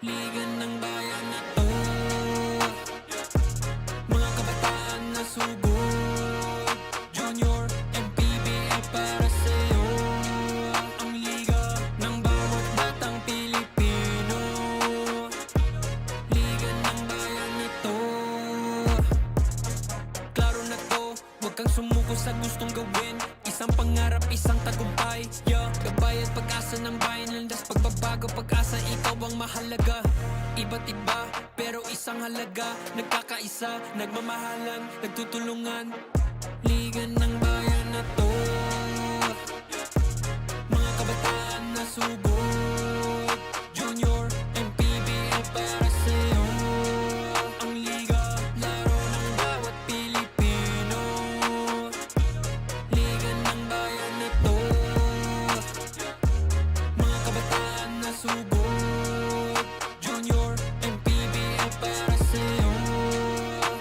Liga ng bayan na to, mga kabataan na sugod. Junior, MPBL para sa'yo. Ang liga ng bawat batang Pilipino. Liga ng bayan na to. Klaro na to, huwag kang sumuko sa gustong gawin. Isang pangarap, isang tagumpay, yeah. Gabay at pag-asa ng bayan, landas pagbabago, pag-asa, ikaw ang mahalaga. Iba't iba, pero isang halaga. Nagkakaisa, nagmamahalan, nagtutulungan. Liga ng bayan na to, mga kabataan na sugod. Junior, MPBL para sa'yo. Ang liga, laro ng bawat Pilipino. Liga ng bayan na to, mga kabataan na sugod. Junior, MPBL para sa'yo.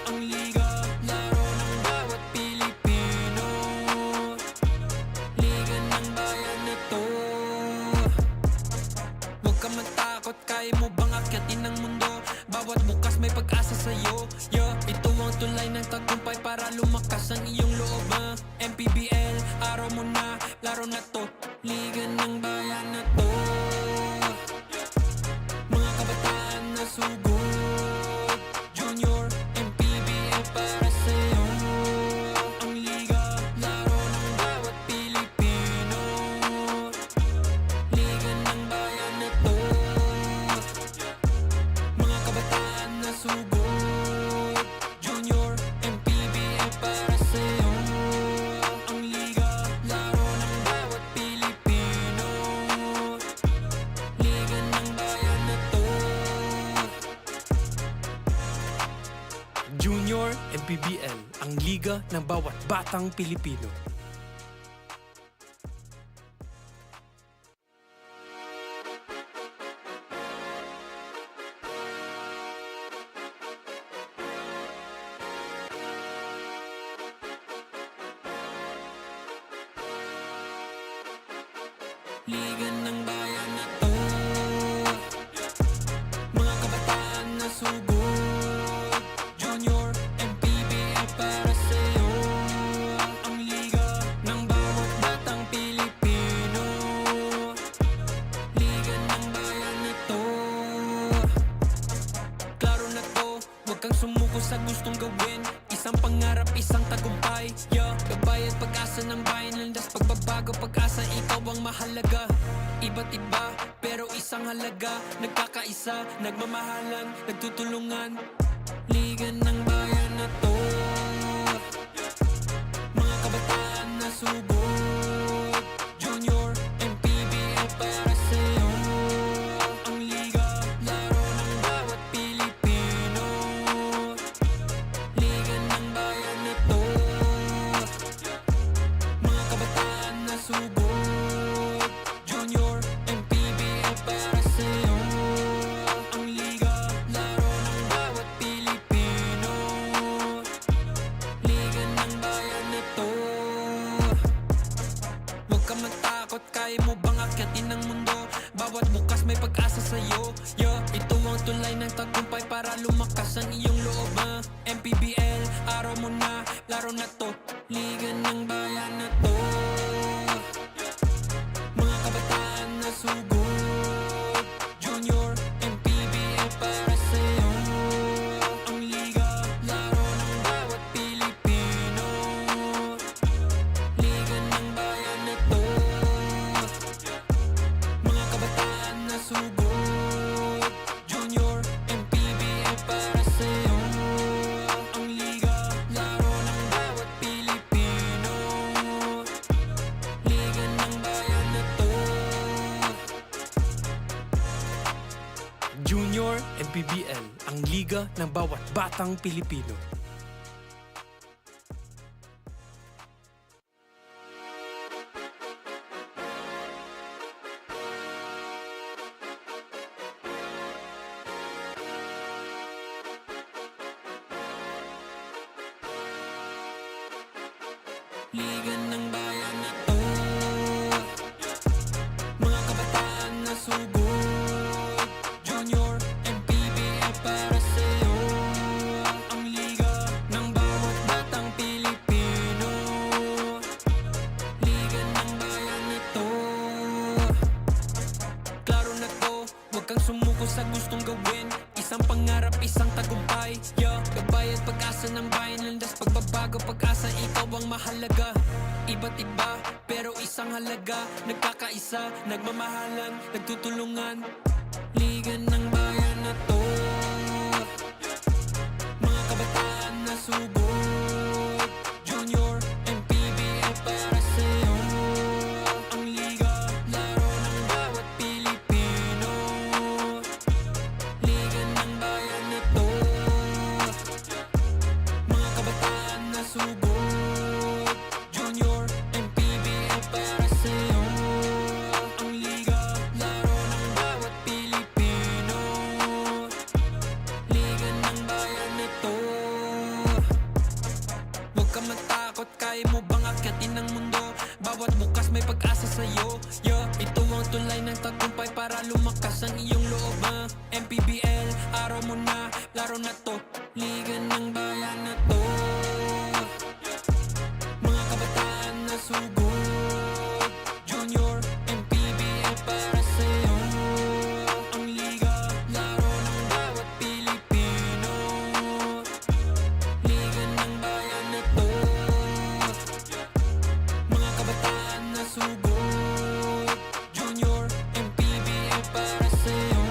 Ang liga, laro ng bawat Pilipino. Liga ng bayan na to. Huwag ka matakot, kaya mo bang akyatin ang mundo? Bawat bukas may pag-asa sa'yo, yeah. Ito ang tulay ng tagumpay para lumakas ang iyong loob, MPBL, araw mo na, laro na to. Liga ng bayan na to, mga kabataan na sugod. Junior, MPBL para sa'yo. Ang liga, laro ng bawat Pilipino. Liga ng bayan na to, mga kabataan na sugod. Junior, MPBL para sa'yo. Ang liga, laro ng bawat Pilipino. Liga ng bayan na to. Junior MPBL, ang liga ng bawat batang Pilipino. Liga ng bayan na to, mga kabataan na sugod. Junior, MPBL para sa'yo. Ang liga ng bawat batang Pilipino. Liga ng bayan na to. Klaro na to, huwag kang sumuko sa gustong gawin. Isang pangarap, isang tagumpay, yeah. Gabay at pag-asa ng bayan, landas pagbabago, pag-asa, ikaw ang mahalaga. Iba't iba, pero isang halaga. Nagkakaisa, nagmamahalan, nagtutulungan. Liga ng bayan na to, mga kabataan na sugod. Junior, MPBL para sa'yo. Ang liga, laro ng bawat Pilipino. Liga ng bayan na to, mga kabataan na sugod. Junior, MPBL para sa'yo. Ang liga, laro ng bawat Pilipino. Liga ng bayan na to. Huwag ka matakot, kaya mo bang akyatin ang mundo? Bawat bukas may pag-asa sa'yo, yeah. Ito ang tulay ng tagumpay para lumakas ang iyong loob, MPBL, araw mo na, laro na to. Liga ng bayan na to, mga kabataan na sugod. Junior, MPBL para sa'yo. Ang liga, laro ng bawat Pilipino. Liga ng bayan na to, mga kabataan na sugod. Junior, MPBL para sa'yo. Ang liga, laro ng bawat Pilipino. Liga ng bayan na to. Junior MPBL, ang liga ng bawat batang Pilipino. Liga ng bayan na to, mga kabataan na sugod. Junior, bayan, landas pagbabago, pag-asa, ikaw ang mahalaga. Iba't iba, pero isang halaga, nagkakaisa, nagmamahalan, nagtutulungan. Liga ng bayan na to, mga kabataan na subok. Junior, MPBL para sa'yo. Ang liga, laro ng bawat Pilipino. Liga ng bayan na to, mga kabataan na subok. Junior, MPBL para sa'yo. Ang liga, laro ng bawat Pilipino. Liga ng bayan na to. Huwag ka matakot, kaya mo bang akyatin ang mundo? Bawat bukas may pag-asa sa'yo. Ito ang tulay ng tagumpay para lumakas ang iyong loob, MPBL, araw mo na, laro na to. Liga ng bayan na to, mga kabataan na subok. Junior, MPBL para sa'yo. Ang liga, laro ng bawat Pilipino. Liga ng bayan na to, mga kabataan na subok. Junior, MPBL para sa'yo.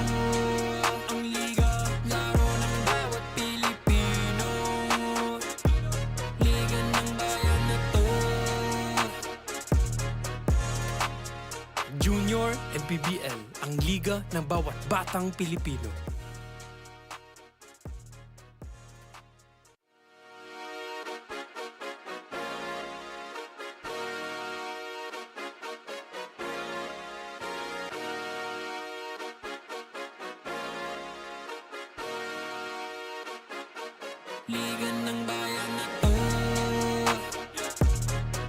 Ang liga, laro ng bawat Pilipino. Liga ng bayan na to. Junior MPBL, ang liga ng bawat batang Pilipino. Liga ng bayan na to,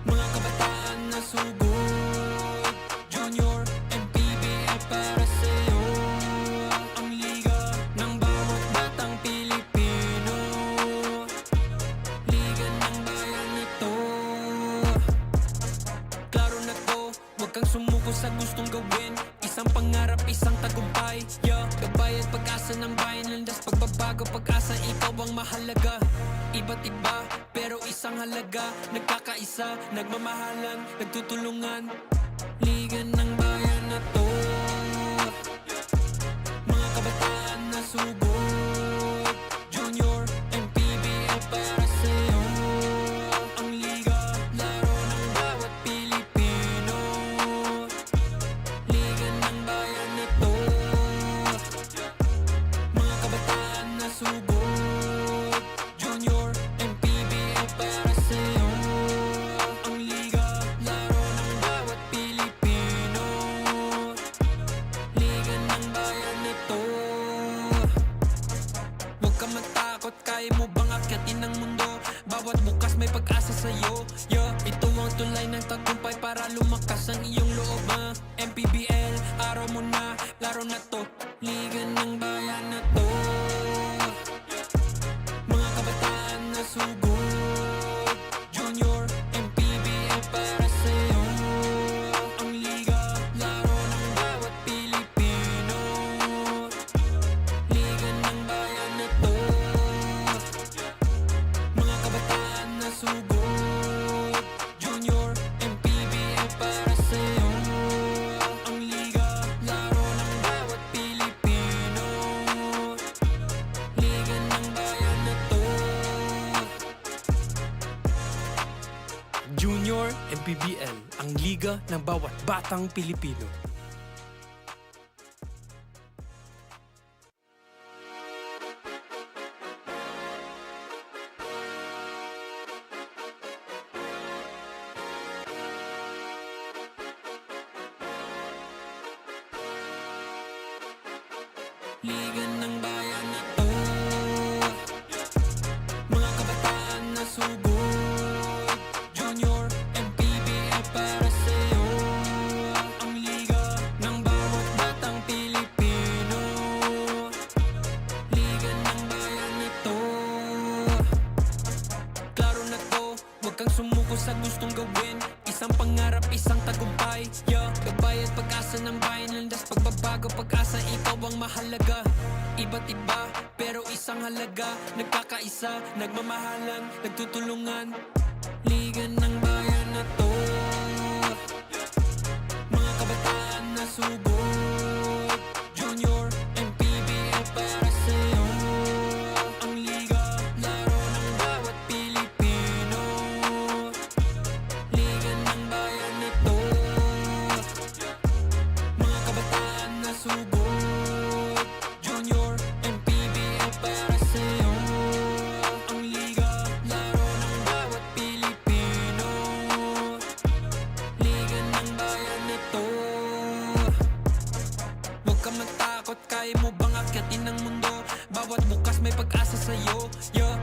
mga kabataan na subok. Junior, MPBL para sa'yo. Ang liga ng bawat batang Pilipino. Liga ng bayan na to, klaro na to, huwag kang sumuko sa gustong gawin. Isang pangarap, isang tagumpay, gabay at pag-asa ng bayan, landas pagbabago, pag-asa, ikaw ang mahalaga. Iba't iba, pero isang halaga, nagkakaisa, nagmamahalan, nagtutulungan. Liga ng bayan na to, mga kabataan na subok. Junior, MPBL para sa'yo. Ang liga, laro ng bawat Pilipino. Liga ng bayan na to, mga kabataan na subok. Junior, MPBL para sa'yo. Ang liga, laro ng bawat Pilipino. Liga ng bayan na to. Huwag ka matakot, kaya mo bang akyatin ang mundo? Bawat bukas may pag-asa sa'yo. Ito ang tulay ng tagumpay para lumakas ang iyong loob, MPBL, araw mo na, laro na to. Liga ng bayan na to, mga kabataan na subok. Junior, MPBL para sa'yo. Ang liga, laro ng bawat Pilipino. Liga ng bayan na to, mga kabataan na subok. Junior, MPBL para sa'yo. Ang liga, laro ng bawat Pilipino. Liga ng bayan na to. Junior MPBL, ang liga ng bawat batang Pilipino. Liga ng bayan na to, mga kabataan na subok. Junior, MPBL para sa'yo. Ang liga ng bawat batang Pilipino. Liga ng bayan na to, klaro na to, huwag kang sumuko sa gustong gawin. Isang pangarap, isang tagumpay, gabay at pag-asa ng bayan, landas pagbabago, pag-asa, ikaw ang mahalaga. Iba't iba, pero isang halaga. Nagkakaisa, nagmamahalan, nagtutulungan. Liga ng bayan na to, mga kabataan na subok. Junior, MPBL para sa'yo. Ang liga, laro ng bawat Pilipino. Liga ng bayan na to, mga kabataan na subok. Junior, MPBL para sa'yo. Ang liga, laro ng bawat Pilipino. Liga ng bayan na to. Huwag ka matakot, kaya mo bang akyatin ang mundo? Bawat bukas may pag-asa sa'yo.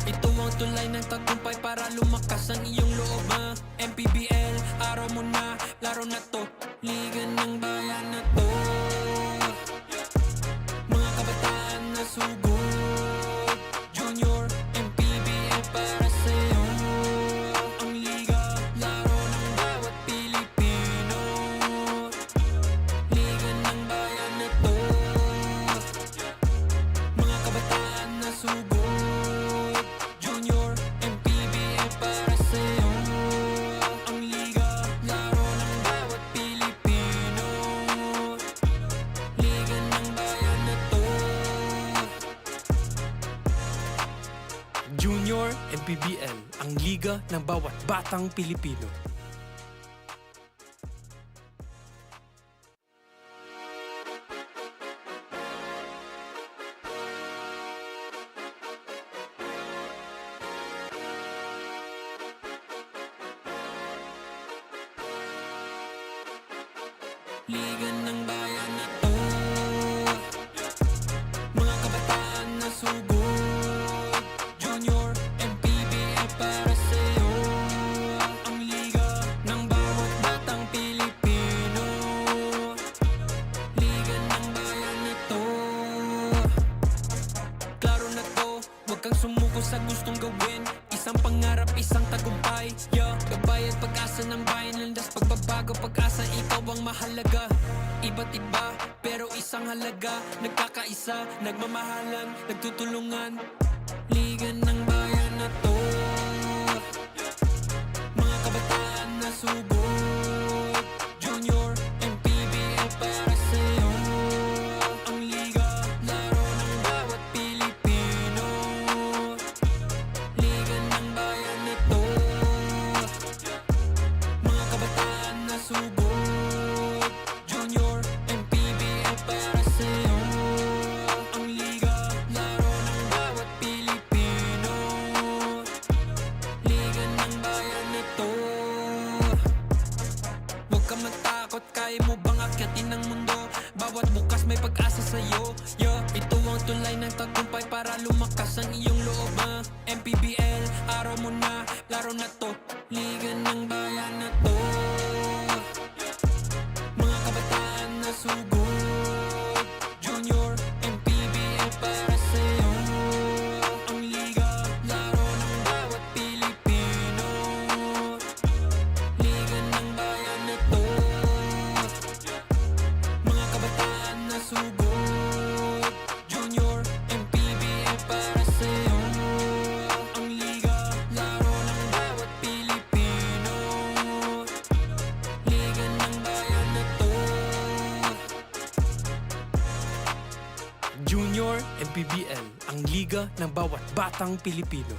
Ito ang tulay ng tagumpay para lumakas ang iyong loob, MPBL, araw mo na, laro na to. Liga ng bayan na to, mga kabataan na subok. Junior, MPBL para sa'yo. Ang liga, laro ng bawat Pilipino. Liga ng bayan na to, mga kabataan na subok. Junior, MPBL para sa'yo. Ang liga, laro ng bawat Pilipino. Liga ng bayan na to. Junior MPBL, ang liga ng bawat batang Pilipino. Liga ng bayan na to, mga kabataan na subok. Junior, MPBL para sa'yo. Ang liga ng bawat batang Pilipino. Liga ng bayan na to, klaro na to, huwag kang sumuko sa gustong gawin. Isang pangarap, isang tagumpay, gabay at pag-asa ng bayan. Landas, pagbabago, pag-asa, ikaw ang mahalaga. Iba't iba, pero isang halaga. Nagkakaisa, nagmamahalan, nagtutulungan. Liga ng bayan na to, mga kabataan na subok. Junior, MPBL para sa'yo. Ang liga, laro ng bawat Pilipino. Liga ng bayan na to, mga kabataan na subok. Junior, MPBL para sa'yo. Ang liga, laro ng bawat Pilipino. Liga ng bayan na to. Huwag ka matakot, kaya mo bang akyatin ang mundo? Bawat bukas may pag-asa sa'yo. Ito ang tulay ng tagumpay para lumakas ang iyong loob, MPBL, araw mo na, laro na to. Liga ng bayan na to, mga kabataan na subok. Junior, MPBL para sa'yo. Ang liga, laro ng bawat Pilipino. Liga ng bayan na to, mga kabataan na subok. Junior, MPBL para sa'yo. Ang liga, laro ng bawat Pilipino. Liga ng bayan na to. Junior MPBL, ang liga ng bawat batang Pilipino.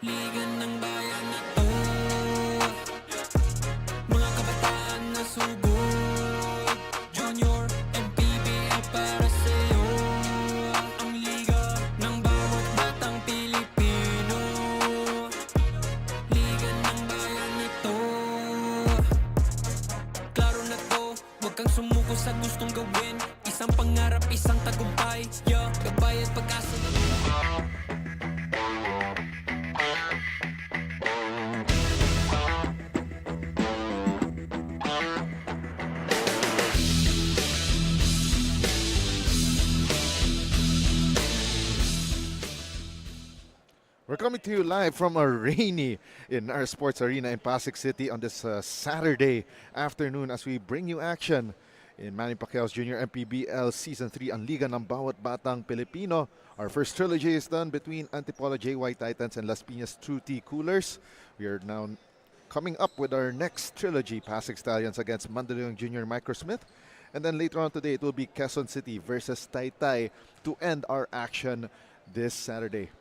Liga ng bayan na to, mga kabataan na subok. Junior, MPBL para sa'yo. Ang liga ng bawat batang Pilipino. Liga ng bayan na to, klaro na to, huwag kang sumuko sa gustong gawin. Isang pangarap, isang tagumpay, gabay at pag-asa. We're coming to you live from a rainy YNARES Sports Arena in Pasig City on this Saturday afternoon as we bring you action in Manny Pacquiao's Junior MPBL Season 3 ang Liga ng Bawat Batang Pilipino. Our first trilogy is done between Antipolo JY Titans and Las Piñas True T Coolers. We are now coming up with our next trilogy, PASIG Stallions against Mandaluyong Junior MICROSMITH. And then later on today, it will be Quezon City versus Taytay to end our action this Saturday.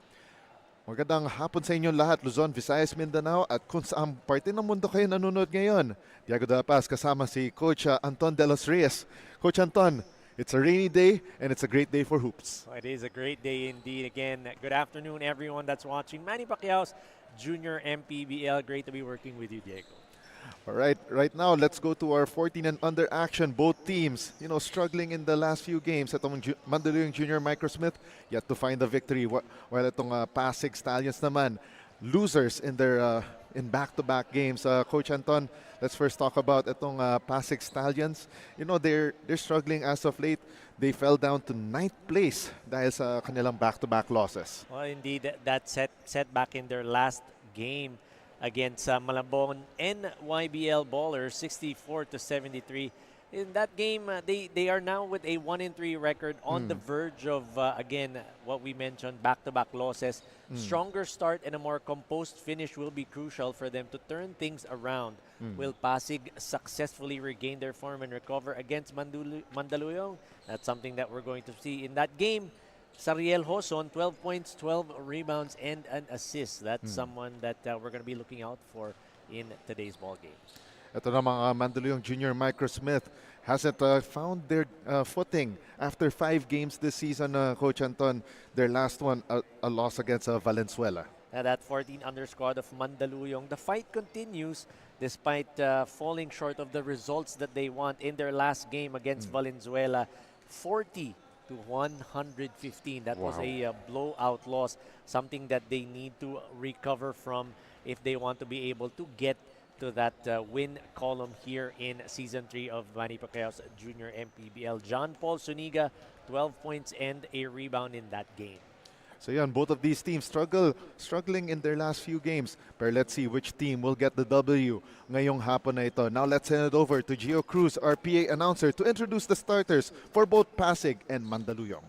Magandang hapon sa inyong lahat, Luzon, Visayas, Mindanao at kung saan parte ng mundo kayo nanonood ngayon. Diego de la Paz kasama si Coach Anton de los Reyes. Coach Anton, it's a rainy day and it's a great day for hoops. It is a great day indeed. Again, good afternoon everyone that's watching Manny Pacquiao's Junior MPBL. Great to be working with you, Diego. All right, right now, let's go to our 14 and under action. Both teams, struggling in the last few games. Itong Mandaluyong Junior MICROSMITH, yet to find the victory. While itong PASIG Stallions naman, losers in their in back-to-back games. Coach Anton, let's first talk about itong PASIG Stallions. They're struggling as of late. They fell down to 9th place dahil sa kanilang back-to-back losses. Well, indeed, that setback in their last game against Malabon NYBL Ballers, 64-73. In that game, they are now with a 1-3 record on the verge of, again, what we mentioned, back-to-back losses. Stronger start and a more composed finish will be crucial for them to turn things around. Will Pasig successfully regain their form and recover against Mandaluyong? That's something that we're going to see in that game. Sariel Hoson, 12 points, 12 rebounds, and an assist. That's someone that we're going to be looking out for in today's ball game. Ito namang Mandaluyong Junior MICROSMITH hasn't found their footing after 5 games this season, Coach Anton. Their last one, a loss against Valenzuela. That 14-under squad of Mandaluyong. The fight continues despite falling short of the results that they want in their last game against Valenzuela. 40-115. That was a blowout loss, something that they need to recover from if they want to be able to get to that win column here in Season 3 of Manny Pacquiao's Junior MPBL. John Paul Suniga, 12 points and a rebound in that game. So yeah, both of these teams struggling in their last few games. But let's see which team will get the W ngayong hapon na ito. Now let's send it over to Gio Cruz, our PA announcer, to introduce the starters for both Pasig and Mandaluyong.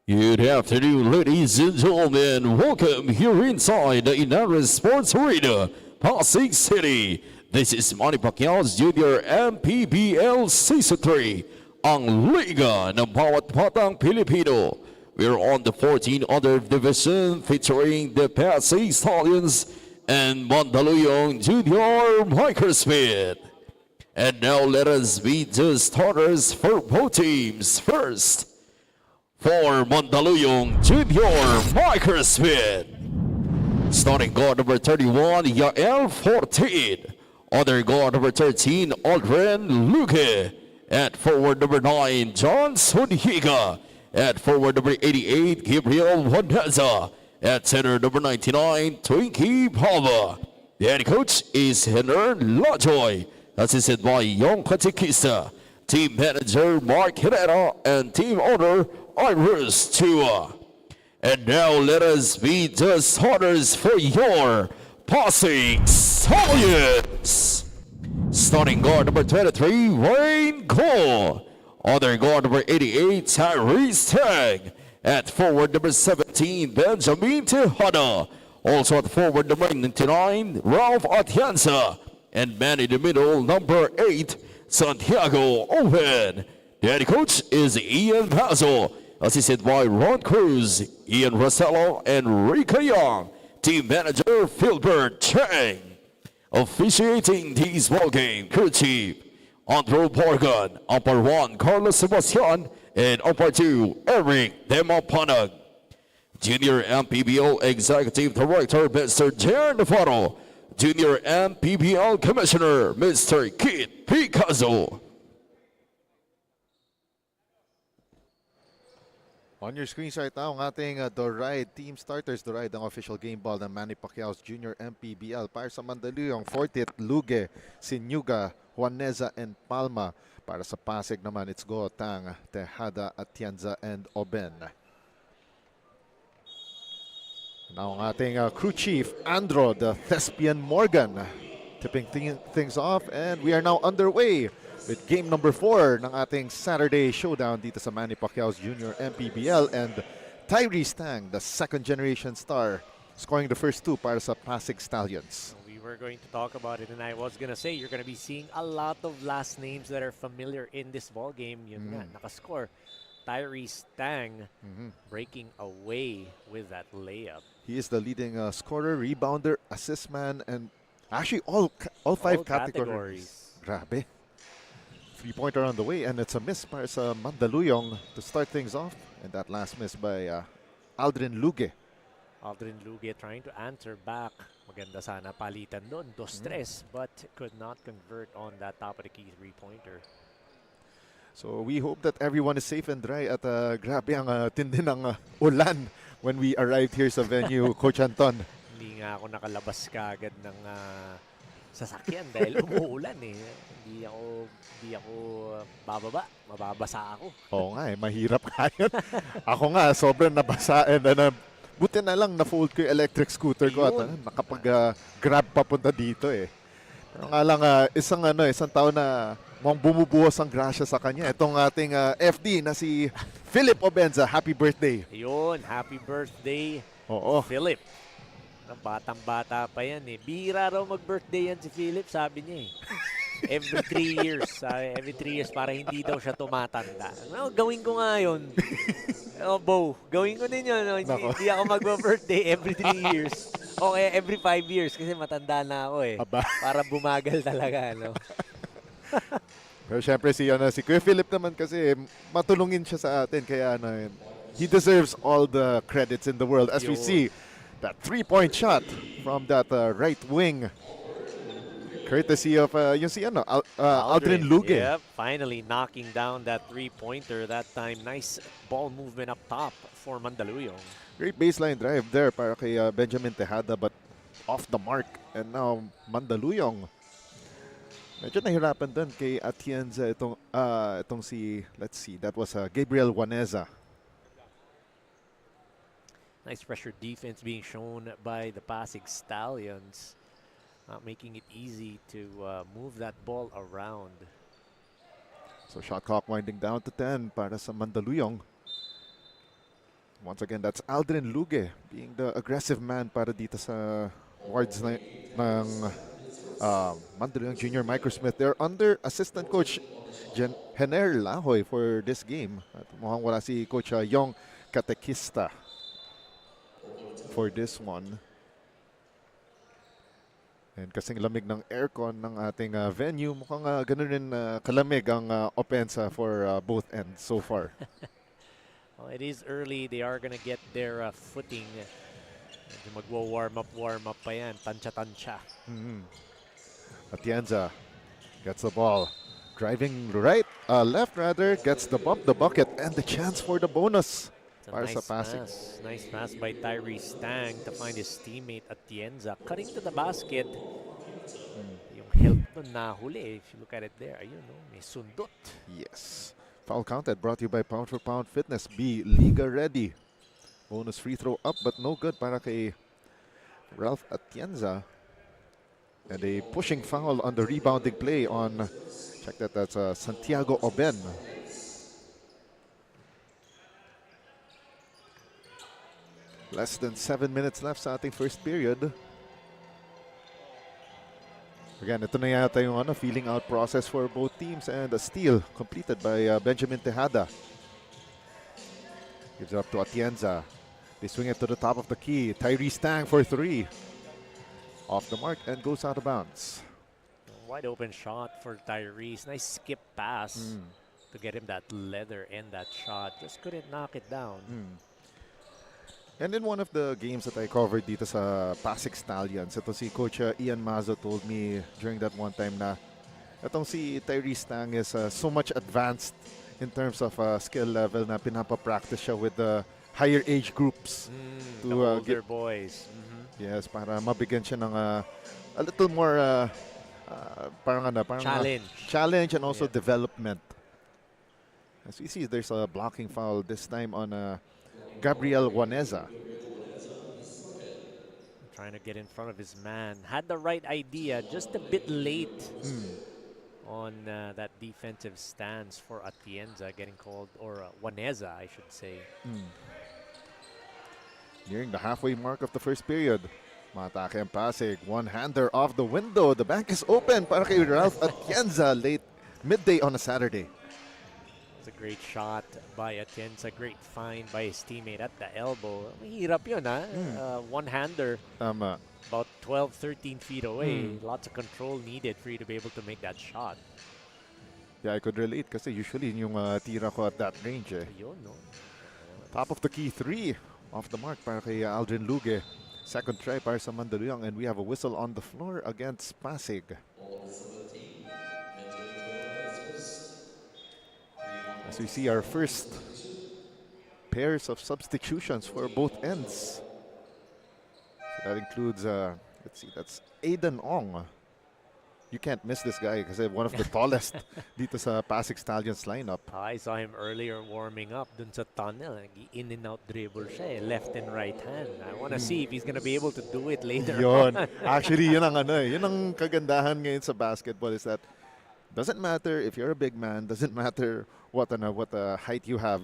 Good afternoon, ladies and gentlemen. Welcome here inside the YNARES Sports Arena, Pasig City. This is Manny Pacquiao's Junior MPBL Season 3, ang Liga ng Bawat Batang Pilipino. We're on the 14 under division featuring the PASIG Stallions and Mandaluyong Junior MICROSMITH. And now let us meet the starters for both teams. First, for Mandaluyong Junior MICROSMITH, starting guard number 31, Yael 14. Other guard number 13, Aldrin Luque. At forward number 9, John Suniga. At forward number 88, Gabriel Wandaza. At center number 99, Twinkie Palma. The head coach is Henry Lajoy, assisted by Young Katikista. Team manager Mark Herrera and team owner Iris Chua. And now let us meet the starters for your PASIG Stallions. Starting guard number 23, Wayne Cole. Other guard number 88, Tyrese Tang. At forward number 17, Benjamin Tejada. Also at forward number 99, Ralph Atienza. And man in the middle, number 8, Santiago Owen. The head coach is Ian Pazo, assisted by Ron Cruz, Ian Rosello, and Rika Young. Team manager Philbert Chang. Officiating this ball game, crew chief Andrew Borgan, umpire 1 Carlos Sebastian, and umpire 2 Eric Demapanag. Junior MPBL Executive Director Mr. Jer Navarro. Junior MPBL Commissioner Mr. Kit Picasso. On your screens right now, ang ating The Ride team starters. The Ride, ang official game ball ng Manny Pacquiao's Junior MPBL. Para sa Mandaluyong, 40th, Lugue, Sinuga, Juaneza, and Palma. Para sa Pasig naman, it's Go, Tang, Tejada, Atienza, and Oben. Now ang ating crew chief, Andro, the Thespian Morgan, tipping things off, and we are now underway with game number 4 ng ating Saturday showdown dito sa Manny Pacquiao's Junior MPBL, and Tyrese Tang, the second generation star, scoring the first 2 para sa Pasig Stallions. We were going to talk about it, and I was gonna say you're gonna be seeing a lot of last names that are familiar in this ball game. Yun nga, nakascore. Tyrese Tang breaking away with that layup. He is the leading scorer, rebounder, assist man, and actually all 5 categories. Grabe. 3-pointer on the way, and it's a miss para sa Mandaluyong to start things off. And that last miss by Aldrin Luge. Aldrin Luge trying to answer back. Maganda sana palitan doon, 2-3, but could not convert on that top of the key 3-pointer. So we hope that everyone is safe and dry at grabe ang tindi ng ulan when we arrived here sa venue, Coach Anton. Hindi nga ako nakalabas kaagad ng sasakyan dahil umuulan eh. Hindi ako bababa, mababasa ako. Oo nga mahirap nga yun. Ako nga, sobrang nabasa, and buti na lang na-fold ko yung electric scooter ko at nakapag-grab papunta dito eh. Pero nga lang, isang tao na mukhang bumubuhos ang grasya sa kanya. Itong ating FD na si Philip Obenza. Happy birthday. Ayun, happy birthday, Oo. Philip. Batang-bata pa yan eh. Bihira raw mag-birthday yan si Philip, sabi niya eh. Every 3 years. Every 3 years para hindi daw siya tumatanda. No, gawin ko nga yun. Bo, gawin ko din yun. No? Hindi ako mag-birthday every 3 years. Okay, every 5 years kasi matanda na ako eh. Aba. Para bumagal talaga. No? Pero syempre si Kuya Philip naman kasi matulungin siya sa atin. Kaya he deserves all the credits in the world. As we see, that 3-point shot from that right wing. Courtesy of Aldrin Luge. Yep, finally knocking down that 3-pointer. That time, nice ball movement up top for Mandaluyong. Great baseline drive there para kay Benjamin Tejada, but off the mark. And now Mandaluyong. Medyo nahirapan din kay Atienza itong si, let's see, that was Gabriel Juaneza. Nice pressure defense being shown by the Pasig Stallions. Not making it easy to move that ball around. So shot clock winding down to 10 para sa Mandaluyong. Once again, that's Aldrin Luge being the aggressive man para dito sa wards ng Mandaluyong Junior MICROSMITH. They're under assistant coach Hener Lahoy for this game. At mukhang wala si Coach Yong Katekista for this one. And kasing lamig ng aircon ng ating venue, mukhang ganun rin kalamig ang opensa for both ends so far. Well, it is early. They are gonna get their footing. Magwo-warm up pa yan. Tansya-tansya. Atienza gets the ball. Driving left rather, gets the bump, the bucket, and the chance for the bonus. Para sa Pasig. Nice pass by Tyrese Tang to find his teammate Atienza. Cutting to the basket. Yung help nun nahuli. If you look at it there, ayun, no? May sundot. Yes. Foul counted, brought to you by Pound for Pound Fitness. B, Liga ready. Bonus free throw up, but no good para kay Ralph Atienza. And a pushing foul on the rebounding play on, check that, that's Santiago Oben. Less than 7 minutes left sa ating first period. Again, ito na yata yung feeling out process for both teams, and a steal completed by Benjamin Tejada. Gives it up to Atienza. They swing it to the top of the key. Tyrese Tang for 3. Off the mark and goes out of bounds. Wide open shot for Tyrese. Nice skip pass to get him that leather and that shot. Just couldn't knock it down. And in one of the games that I covered dito sa Pasig Stallions, ito si Coach Ian Mazo told me during that one time na itong si Tyrese Tang is so much advanced in terms of skill level na pinapapractice siya with the higher age groups. To older boys. Yes, para mabigyan siya ng a little more parang Challenge. and also development. As we see, there's a blocking foul this time on Gabriel Waneza. Trying to get in front of his man. Had the right idea, just a bit late on that defensive stance for Atienza getting called, or Waneza, I should say. Nearing the halfway mark of the first period. Matake ang Pasig. One-hander off the window. The bank is open para kay Ralph Atienza late midday on a Saturday. It's a great shot by Atienza. Great find by his teammate at the elbow. Mahirap yun, ha? One-hander. Tama. About 12, 13 feet away. Lots of control needed for you to be able to make that shot. Yeah, I could relate kasi usually yung tira ko at that range. Yun, no? Top of the key, 3 off the mark para kay Aldrin Luge. Second try para sa Mandaluyong, and we have a whistle on the floor against Pasig. As we see our first pairs of substitutions for both ends. So that includes, let's see, that's Aiden Ong. You can't miss this guy kasi one of the tallest dito sa PASIG Stallions lineup. I saw him earlier warming up dun sa tunnel. In and out dribble siya, left and right hand. I want to see if he's gonna be able to do it later Yun. on. Actually, yun ang yun ang kagandahan ngayon sa basketball is that doesn't matter if you're a big man, doesn't matter what height you have.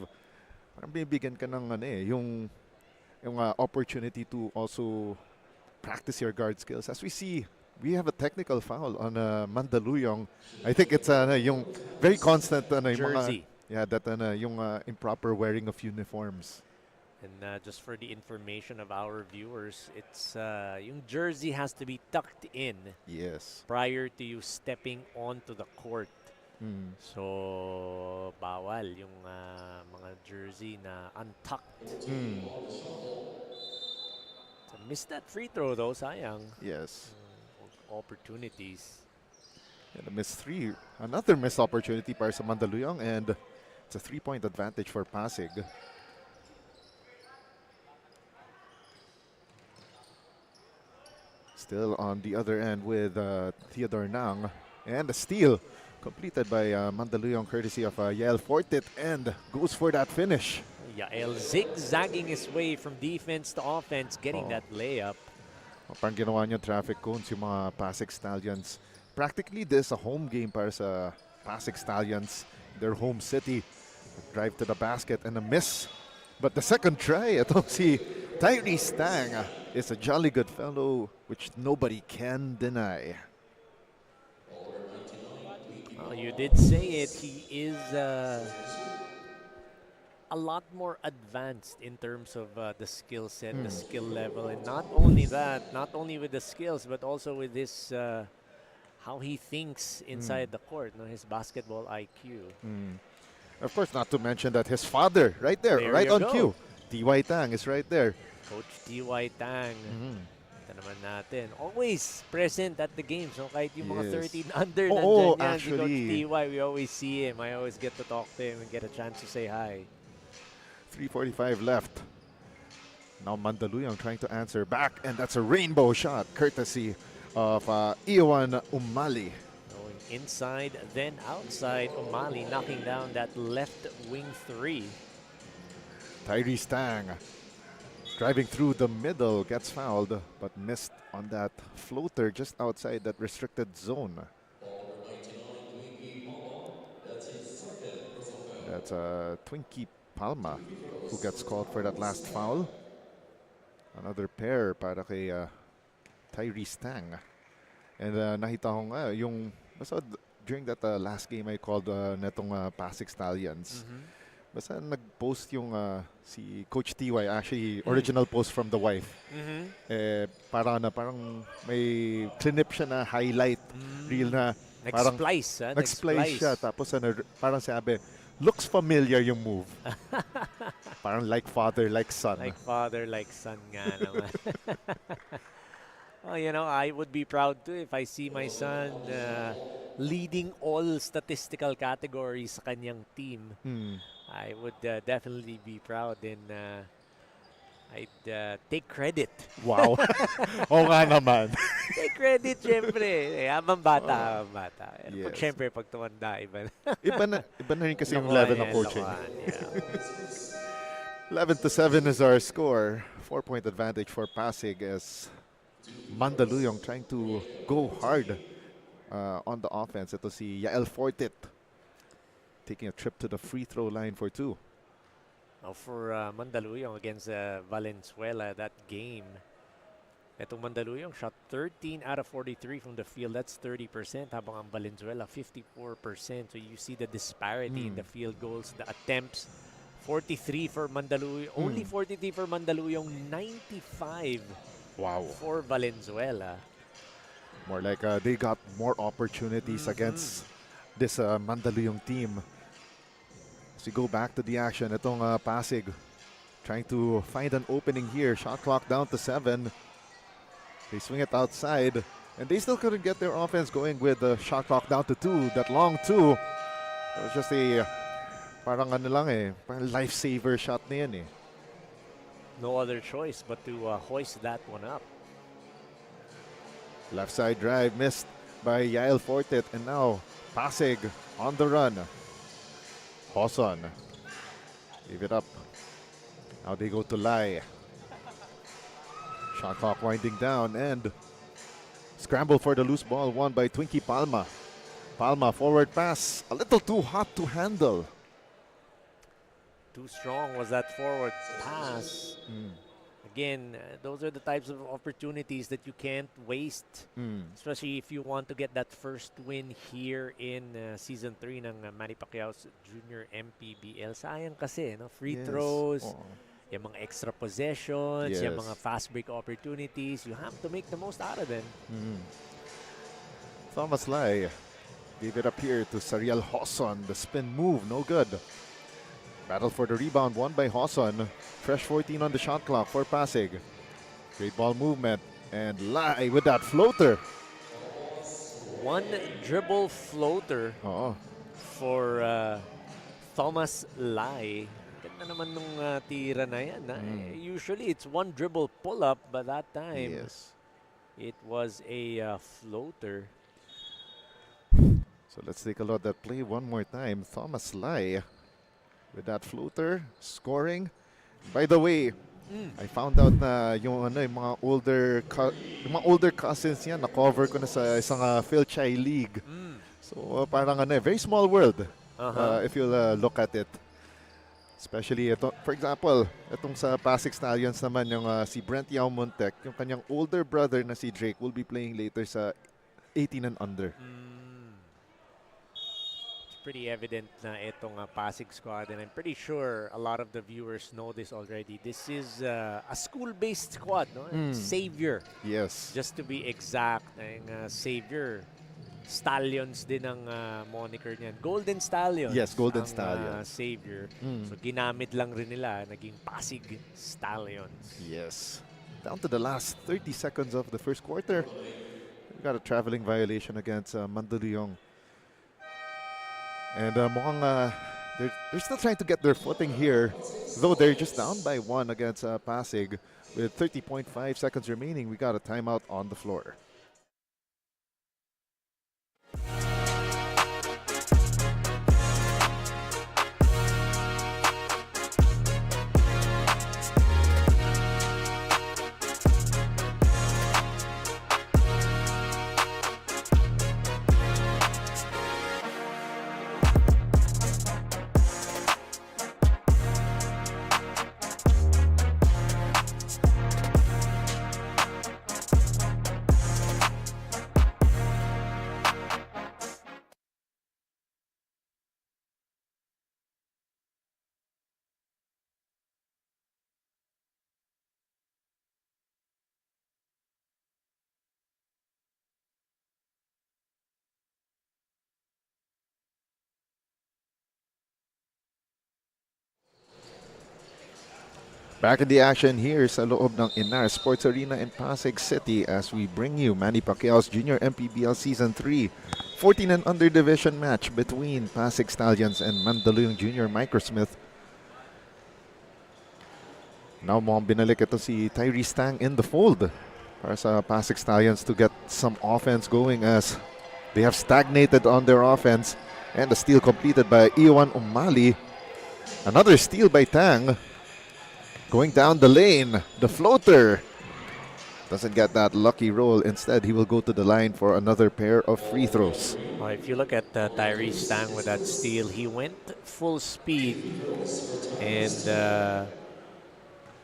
Parang bibigyan ka ng yung opportunity to also practice your guard skills. As we see, we have a technical foul on Mandaluyong. I think it's yung very constant Jersey. yung improper wearing of uniforms. And just for the information of our viewers, it's yung jersey has to be tucked in Yes. prior to you stepping onto the court. So, bawal yung mga jersey na untucked. So, missed that free throw though, sayang. Yes. Opportunities. And a missed 3. Another missed opportunity para sa Mandaluyong, and it's a 3-point advantage for Pasig. Still on the other end with Theodore Nang, and a steal completed by Mandaluyong courtesy of Yael Fortit, and goes for that finish. Yael zigzagging his way from defense to offense, getting that layup. Parang ginawa niyo traffic cones yung mga PASIG Stallions. Practically, this is a home game para sa PASIG Stallions, their home city. Drive to the basket and a miss. But the second try, ito si Tyree Stang is a jolly good fellow, which nobody can deny. Oh, you did say it. He is a lot more advanced in terms of the skill set, the skill level, and not only that, not only with the skills, but also with his how he thinks inside the court, his basketball IQ. Of course, not to mention that his father, right there right you on go. cue, T.Y. Tang is right there. Coach T.Y. Tang. Ito naman natin. Always present at the games. So kahit yung mga Yes. 13 under, Oo, nandyan yan. Si actually. Coach T.Y., we always see him. I always get to talk to him and get a chance to say hi. 3:45 left. Now Mandaluyong trying to answer back, and that's a rainbow shot courtesy of Iwan Umali. Going inside, then outside. Umali knocking down that left wing 3. Tyree Stang driving through the middle, gets fouled, but missed on that floater just outside that restricted zone. That's Twinkie Palma who gets called for that last foul. Another pair para kay Tyree Stang. And nakita ko nga yung basta during that last game I called netong PASIG Stallions. Basta nag-post yung si Coach TY, actually original post from the wife. Parang may clinip siya na highlight reel na parang Nag-splice, nag-splice siya, tapos parang sabi, looks familiar yung move. Parang like father, like son. Like father, like son nga naman. Well, you know, I would be proud too if I see my son leading all statistical categories sa kanyang team. I would definitely be proud. And I'd take credit. Wow. Oo nga naman. Take credit, syempre. Habang bata, habang bata. Yes. Syempre, pag tumanda, iba na. Iba na rin kasi yung Lokohan level ng yan, coaching. lokohan, yeah. 11-7 is our score. 4-point advantage for Pasig as Mandaluyong trying to go hard on the offense. Ito si Yael Fortit taking a trip to the free throw line for 2. Now for Mandaluyong against Valenzuela, that game, itong Mandaluyong shot 13 out of 43 from the field. That's 30%. Habang ang Valenzuela, 54%. So you see the disparity in the field goals, the attempts. 43 for Mandaluyong. Only 43 for Mandaluyong. 95 for Valenzuela. More like they got more opportunities against this Mandaluyong team. As we go back to the action, itong Pasig trying to find an opening here. Shot clock down to 7. They swing it outside, and they still couldn't get their offense going with the shot clock down to 2. That long 2. It was just a parang ano lang parang lifesaver shot na yan No other choice but to hoist that one up. Left side drive missed by Yael Fortit, and now Pasig on the run. Hoson. Give it up. Now they go to Lai. Shot clock winding down, and scramble for the loose ball won by Twinkie Palma. Palma forward pass. A little too hot to handle. Too strong was that forward pass. Again, those are the types of opportunities that you can't waste, especially if you want to get that first win here in Season 3 ng Manny Pacquiao's Junior MPBL. Sayang kasi, no? Free throws, yung mga extra possessions, yung mga fast break opportunities. You have to make the most out of them. Thomas Lai gave it up here to Sariel Hoson. The spin move, no good. Battle for the rebound, won by Hoson. Fresh 14 on the shot clock for Pasig. Great ball movement, and Lai with that floater. One dribble floater for Thomas Lai. Ganda naman nung tira na yan. Usually it's one dribble pull-up, but that time it was a floater. So let's take a look at that play one more time. Thomas Lai with that floater, scoring. By the way, I found out na yung mga older cousins niya na-cover ko na sa isang Phil Chai League. So parang very small world if you look at it. Especially ito, for example, itong sa PASIG Stallions naman yung si Brent Yao Montek, yung kanyang older brother na si Drake will be playing later sa 18 and under. Pretty evident na itong Pasig squad, and I'm pretty sure a lot of the viewers know this already. This is a school-based squad, no? Savior. Yes. Just to be exact, ang Savior. Stallions din ang moniker niyan. Golden Stallions. Yes, Golden ang, Stallions. Savior. So ginamit lang rin nila, naging Pasig Stallions. Yes. Down to the last 30 seconds of the first quarter. We got a traveling violation against Mandaluyong. And mukhang they're still trying to get their footing here, though they're just down by 1 against Pasig with 30.5 seconds remaining. We got a timeout on the floor. Back in the action here sa loob ng YNARES Sports Arena in Pasig City as we bring you Manny Pacquiao's Junior MPBL Season 3 14 and under division match between Pasig Stallions and Mandaluyong Junior Microsmith. Now mukhang binalik ito si Tyrese Tang in the fold para sa PASIG Stallions to get some offense going as they have stagnated on their offense. And the steal completed by Iwan Umali. Another steal by Tang. Going down the lane, the floater. Doesn't get that lucky roll. Instead, he will go to the line for another pair of free throws. Well, if you look at Tyrese Tang with that steal, he went full speed and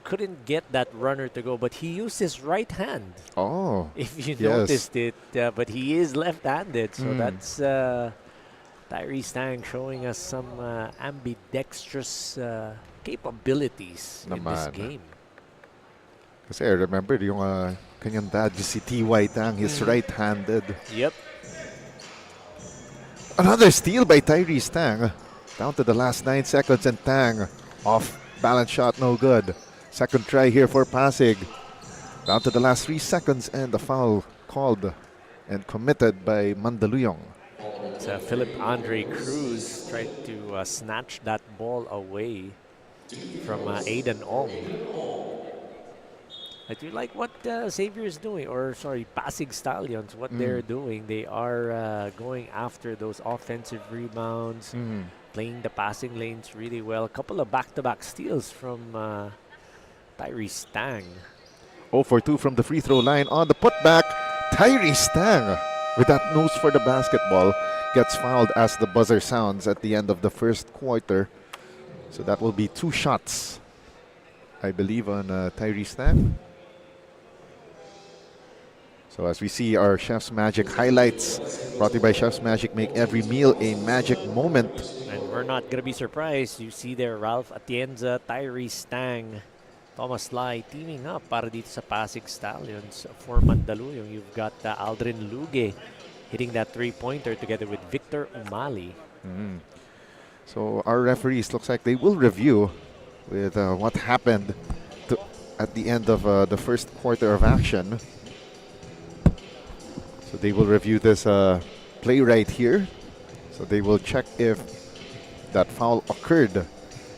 couldn't get that runner to go, but he used his right hand. Oh, If you yes. noticed it, but he is left-handed, so that's Tyrese Tang showing us some ambidextrous capabilities in this Naman. game. Kasi I remember yung kanyang dad, si T.Y. Tang, he's right-handed. Yep. Another steal by Tyrese Tang. Down to the last 9 seconds and Tang off balance shot, no good. Second try here for PASIG. Down to the last 3 seconds and the foul called and committed by Mandaluyong. Philip Andre Cruz tried to snatch that ball away from Aiden Ong. I do like what Xavier is doing, or sorry, PASIG Stallions, what they're doing. They are going after those offensive rebounds, playing the passing lanes really well. A couple of back-to-back steals from Tyrese Tang. 0 for 2 from the free throw line on the putback. Tyrese Tang with that nose for the basketball gets fouled as the buzzer sounds at the end of the first quarter. So that will be 2 shots, I believe, on Tyrese Tang. So as we see our Chef's Magic highlights, brought to you by Chef's Magic, make every meal a magic moment. And we're not going to be surprised. You see there Ralph Atienza, Tyrese Tang, Thomas Lai teaming up para dito sa PASIG Stallions. For Mandaluyong, you've got Aldrin Luge hitting that three-pointer together with Victor Umali. So our referees, looks like they will review with what happened at the end of the first quarter of action. So they will review this play right here. So they will check if that foul occurred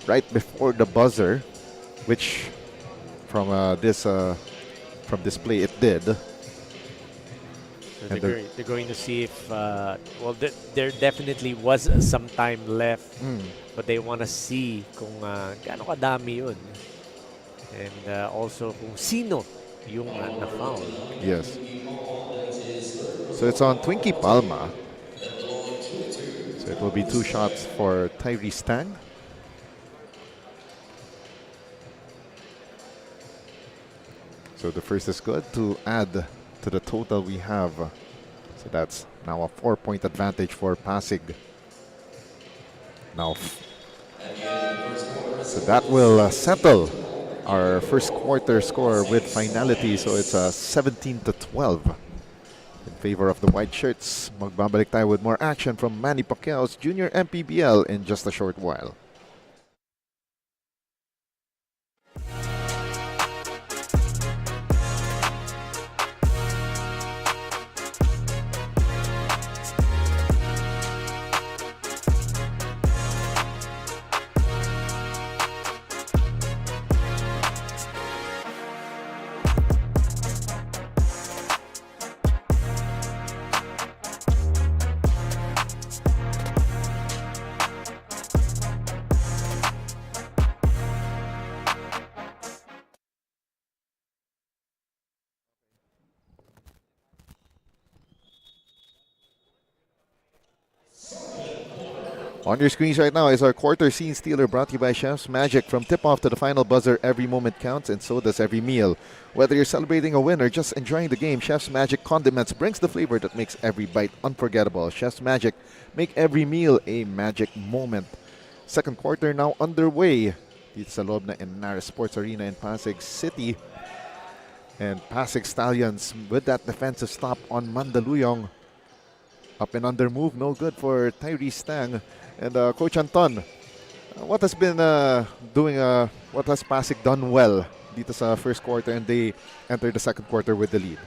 right before the buzzer, which from this play it did. So they're going to see if, well, there definitely was some time left, but they want to see kung gaano kadami yun. And also kung sino yung na-foul. Yes. So it's on Twinkie Palma. So it will be 2 shots for Tyrese Tang. So the first is good to add to the total we have. So that's now a 4-point advantage for PASIG. Now, so that will settle our first quarter score with finality. So it's 17-12 in favor of the white shirts. Magbabalik tayo with more action from Manny Pacquiao's Junior MPBL in just a short while. On your screens right now is our quarter scene stealer brought to you by Chef's Magic. From tip-off to the final buzzer, every moment counts and so does every meal. Whether you're celebrating a win or just enjoying the game, Chef's Magic Condiments brings the flavor that makes every bite unforgettable. Chef's Magic, make every meal a magic moment. Second quarter now underway dito sa loob na YNARES Sports Arena in Pasig City. And PASIG Stallions with that defensive stop on Mandaluyong. Up and under move, no good for Tyrese Tang. And Coach Anton, what has been what has PASIG done well dito sa first quarter and they enter the second quarter with the lead?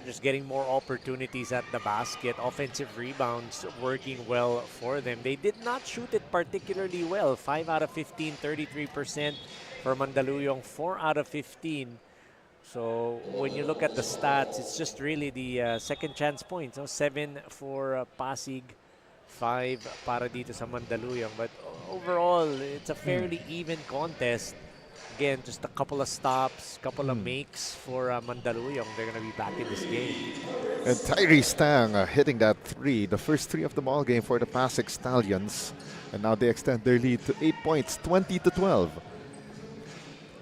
just getting more opportunities at the basket. Offensive rebounds working well for them. They did not shoot it particularly well. 5 out of 15, 33% for Mandaluyong, 4 out of 15. So when you look at the stats, it's just really the second chance points. 7 for Pasig, 5 para dito sa Mandaluyong. But overall, it's a fairly even contest. Again, just a couple of stops, couple of makes for Mandaluyong. They're going to be back in this game. And Tyrese Tang hitting that three, the first three of the ball game for the PASIG Stallions. And now they extend their lead to 8 points, 20-12.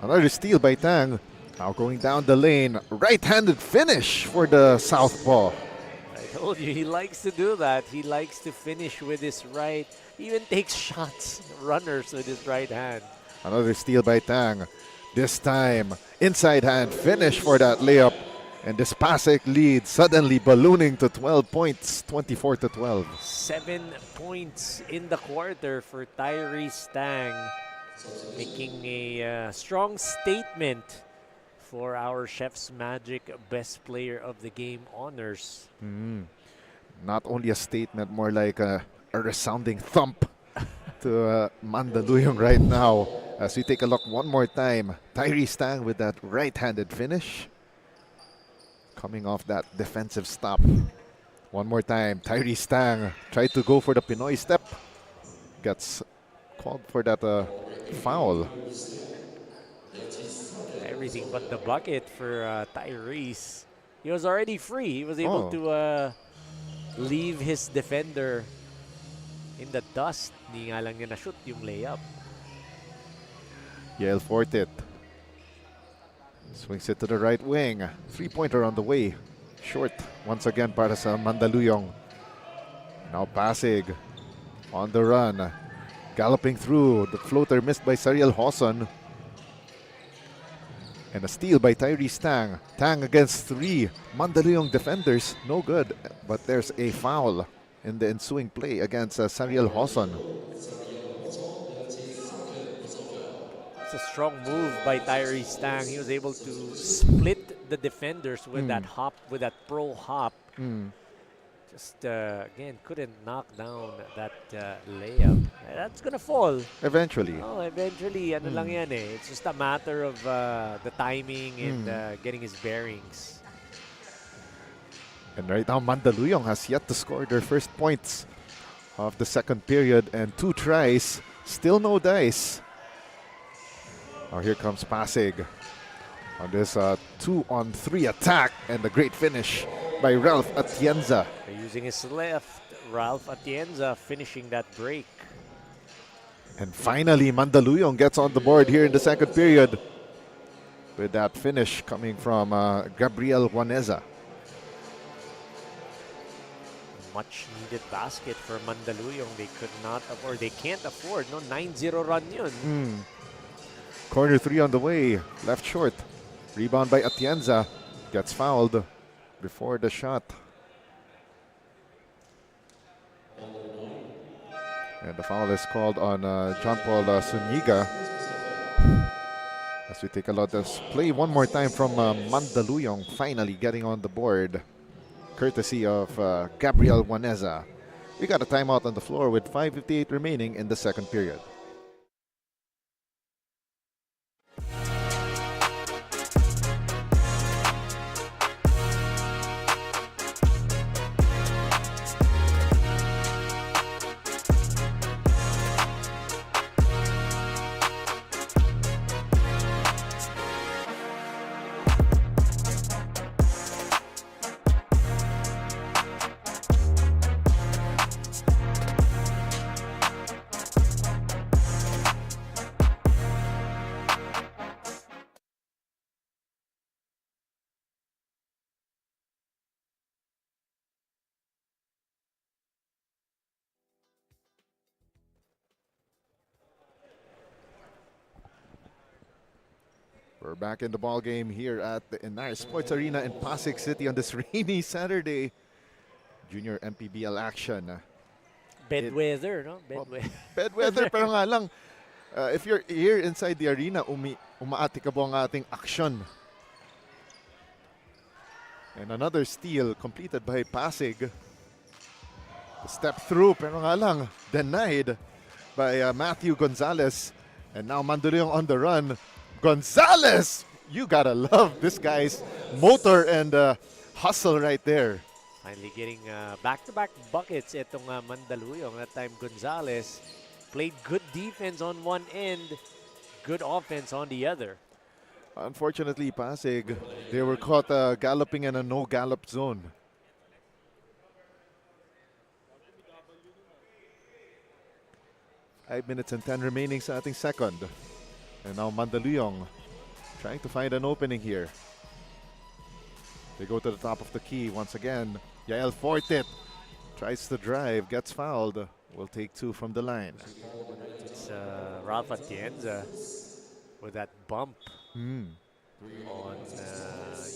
Another steal by Tang. Now going down the lane, right-handed finish for the southpaw. I told you, he likes to do that. He likes to finish with his right. He even takes shots, runners with his right hand. Another steal by Tang. This time, inside hand finish for that layup. And this PASIG lead suddenly ballooning to 12 points, 24-12. 7 points in the quarter for Tyrese Tang, making a strong statement for our Chef's Magic Best Player of the Game honors. Not only a statement, more like a resounding thump to Mandaluyong right now. As we take a look one more time, Tyrese Tang with that right-handed finish. Coming off that defensive stop. One more time, Tyrese Tang tried to go for the Pinoy step. Gets called for that foul. Everything but the bucket for Tyrese. He was already free. He was able to leave his defender in the dust. Hindi nga lang niya na-shoot yung layup. Yael Fortit swings it to the right wing. Three-pointer on the way. Short once again para sa Mandaluyong. Now Pasig on the run. Galloping through. The floater missed by Sariel Hoson. And a steal by Tyrese Tang. Tang against 3 Mandaluyong defenders. No good. But there's a foul in the ensuing play against Sariel Hoson. It's a strong move by Tyrese Tang. He was able to split the defenders with that hop, with that pro hop. Just, again, couldn't knock down that layup. That's gonna fall. Eventually. Oh, eventually, ano lang yan eh. It's just a matter of the timing and getting his bearings. And right now, Mandaluyong has yet to score their first points of the second period and 2 tries. Still no dice. Now here comes Pasig on this 2-on-3 attack, and the great finish by Ralph Atienza. Using his left, Ralph Atienza finishing that break. And finally, Mandaluyong gets on the board here in the second period with that finish coming from Gabriel Juaneza. Much needed basket for Mandaluyong. They could not afford, they can't afford. No, 9-0 run yun. Corner 3 on the way, left short. Rebound by Atienza. Gets fouled before the shot. And the foul is called on John Paul Suniga. As we take a look at this play one more time from Mandaluyong, finally getting on the board, courtesy of Gabriel Juaneza. We got a timeout on the floor with 5:58 remaining in the second period. We're back in the ball game here at the YNARES Sports Arena in Pasig City on this rainy Saturday. Junior MPBL action. Bedweather, no? Bedweather. Bad weather, pero nga lang, if you're here inside the arena, umaati ka po ang ating action. And another steal completed by Pasig. The step through, pero nga lang, denied by Matthew Gonzalez. And now Mandaluyong on the run. Gonzalez! You gotta love this guy's motor and hustle right there. Finally getting back-to-back buckets itong Mandaluyong. That time Gonzalez played good defense on one end, good offense on the other. Unfortunately, Pasig, they were caught galloping in a no-gallop zone. Five minutes and 10 remaining sa ating second. And now Mandaluyong trying to find an opening here. They go to the top of the key once again. Yael Fortet tries to drive, gets fouled. Will take two from the line. It's Ralph Atienza with that bump on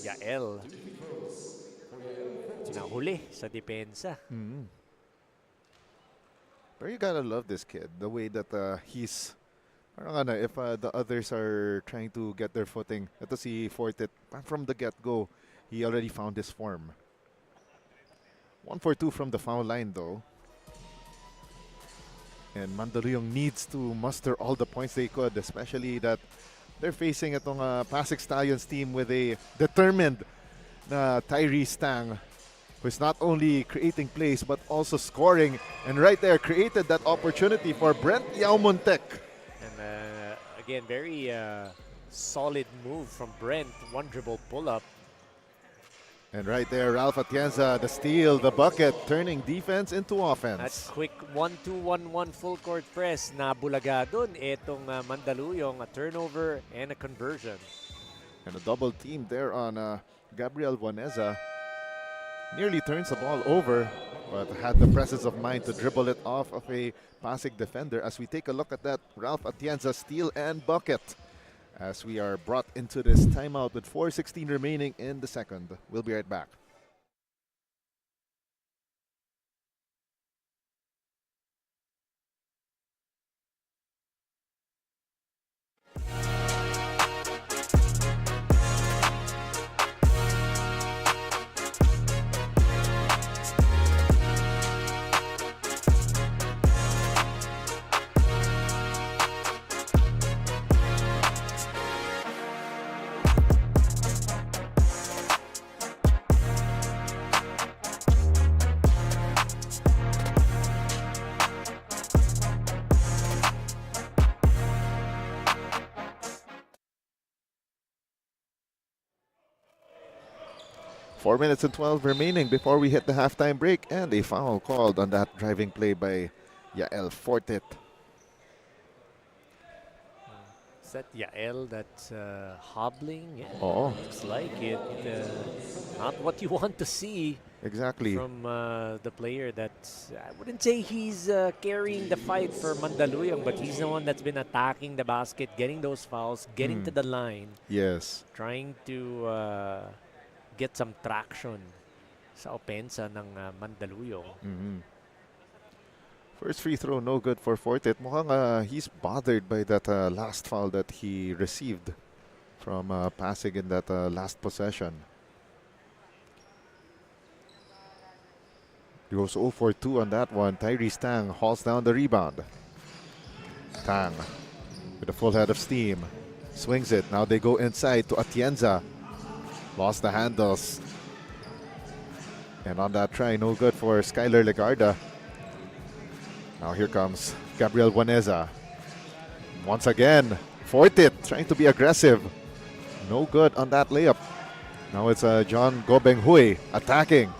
Yael. Nahuli sa depensa. But you gotta love this kid, the way that he's, parang ano, if the others are trying to get their footing, ito si Fortet, from the get-go, he already found his form. 1 for 2 from the foul line though. And Mandaluyong needs to muster all the points they could, especially that they're facing itong PASIG Stallions team with a determined Tyree Stang, who's not only creating plays but also scoring. And right there, created that opportunity for Brent Yaumontek. And again, very solid move from Brent. One dribble pull-up. And right there, Ralph Atienza, the steal, the bucket, turning defense into offense. That quick 1-2-1-1 full court press. Nabulaga dun itong Mandaluyong. A turnover and a conversion. And a double team there on Gabriel Boneza. Nearly turns the ball over, but had the presence of mind to dribble it off of a Pasig defender. As we take a look at that, Ralph Atienza steal and bucket. As we are brought into this timeout with 4:16 remaining in the second. We'll be right back. Four minutes and 12 remaining before we hit the halftime break, and a foul called on that driving play by Yael Fortet. Is that Yael that's hobbling? Yeah, Oh, looks like it. Not what you want to see exactly. from the player that, I wouldn't say he's carrying the fight for Mandaluyong, but he's the one that's been attacking the basket, getting those fouls, getting to the line, Yes. trying to get some traction sa opensa ng Mandaluyong. First free throw, no good for Fortet. Mukhang he's bothered by that last foul that he received from Pasig in that last possession. He goes 0 for 2 on that one. Tyree Stang hauls down the rebound. Tang with a full head of steam. Swings it. Now they go inside to Atienza. Lost the handles. And on that try, no good for Skylar Legarda. Now here comes Gabriel Boneza. Once again, Fortet trying to be aggressive. No good on that layup. Now it's John Gobeng Hui attacking.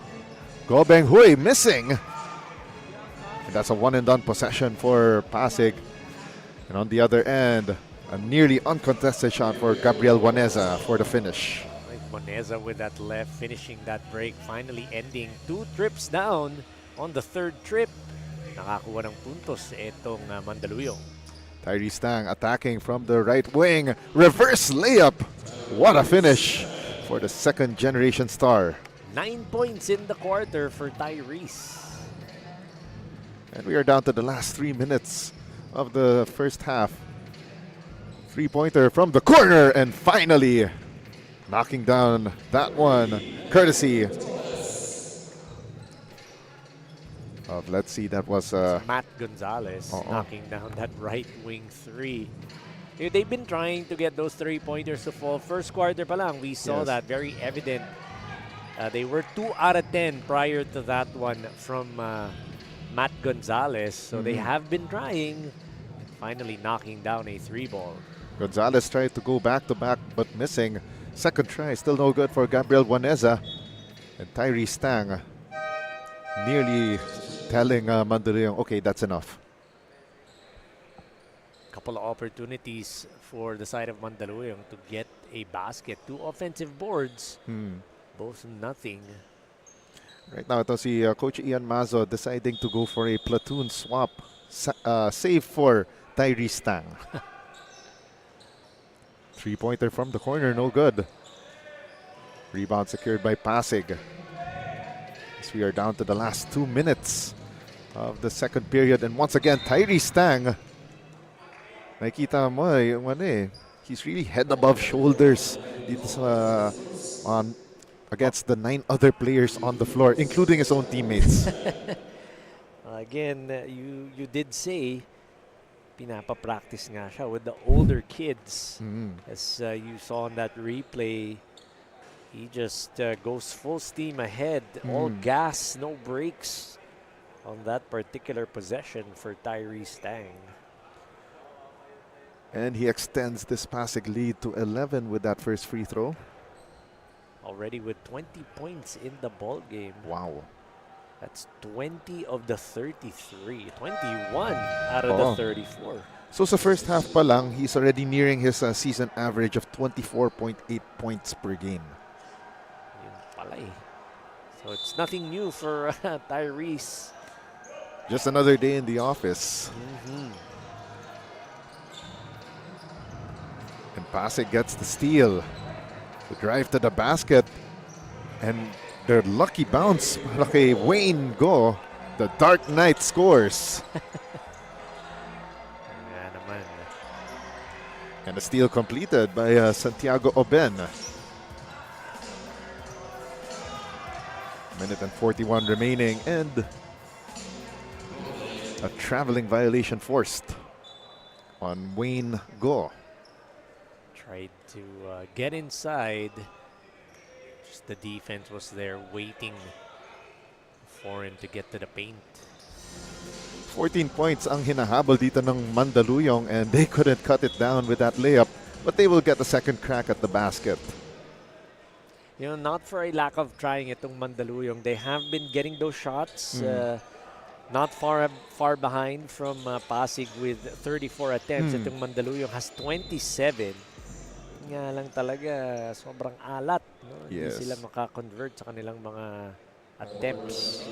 Gobeng Hui missing. And that's a one and done possession for Pasig. And on the other end, a nearly uncontested shot for Gabriel Boneza for the finish. Boneza with that left, finishing that break, finally ending 2 trips down on the third trip. Nakakuha ng puntos itong Mandaluyong. Tyree Stang attacking from the right wing. Reverse layup. What a finish for the second generation star. 9 points in the quarter for Tyrese. And we are down to the last 3 minutes of the first half. Three-pointer from the corner, and finally knocking down that one, courtesy of, let's see, that was Matt Gonzalez Oo. knocking down that right wing three. They've been trying to get those three-pointers to fall. First quarter pa lang, we saw Yes. that very evident. They were 2 out of 10 prior to that one from Matt Gonzalez. So they have been trying, finally knocking down a 3-ball. Gonzalez tried to go back-to-back but missing. Second try, still no good for Gabriel Waneza. And Tyree Stang nearly telling Mandaluyong, okay, that's enough. Couple of opportunities for the side of Mandaluyong to get a basket. 2 offensive boards, both nothing. Right now, ito si Coach Ian Mazo deciding to go for a platoon swap. Save for Tyree Stang. Three-pointer from the corner, no good. Rebound secured by Pasig. As we are down to the last 2 minutes of the second period. And once again, Tyree Stang. Nakikita mo yung ano eh, he's really head above shoulders dito sa, against the 9 other players on the floor, including his own teammates. Again, you did say pinapa-practice nga siya with the older kids. As you saw on that replay, he just goes full steam ahead, all gas, no brakes on that particular possession for Tyree Stang. And he extends this Pasig lead to 11 with that first free throw. Already with 20 points in the ball game. Wow. That's 20 of the 33. 21 out of the 34. So sa first half pa lang, he's already nearing his season average of 24.8 points per game. Yun pala eh. So it's nothing new for Tyrese. Just another day in the office. And Pasig gets the steal. The drive to the basket. And their lucky bounce para kay Wayne Go. The Dark Knight scores. Nga naman. And a steal completed by Santiago Oben. Minute and 41 remaining, and a traveling violation forced on Wayne Go. Tried to get inside. Just the defense was there waiting for him to get to the paint. 14 points ang hinahabol dito ng Mandaluyong, and they couldn't cut it down with that layup, but they will get a second crack at the basket. You know, not for a lack of trying itong Mandaluyong. They have been getting those shots. Not far behind from Pasig with 34 attempts. Itong Mandaluyong has 27. Nga lang talaga, sobrang alat. No? Yes. Hindi sila makakonvert sa kanilang mga attempts.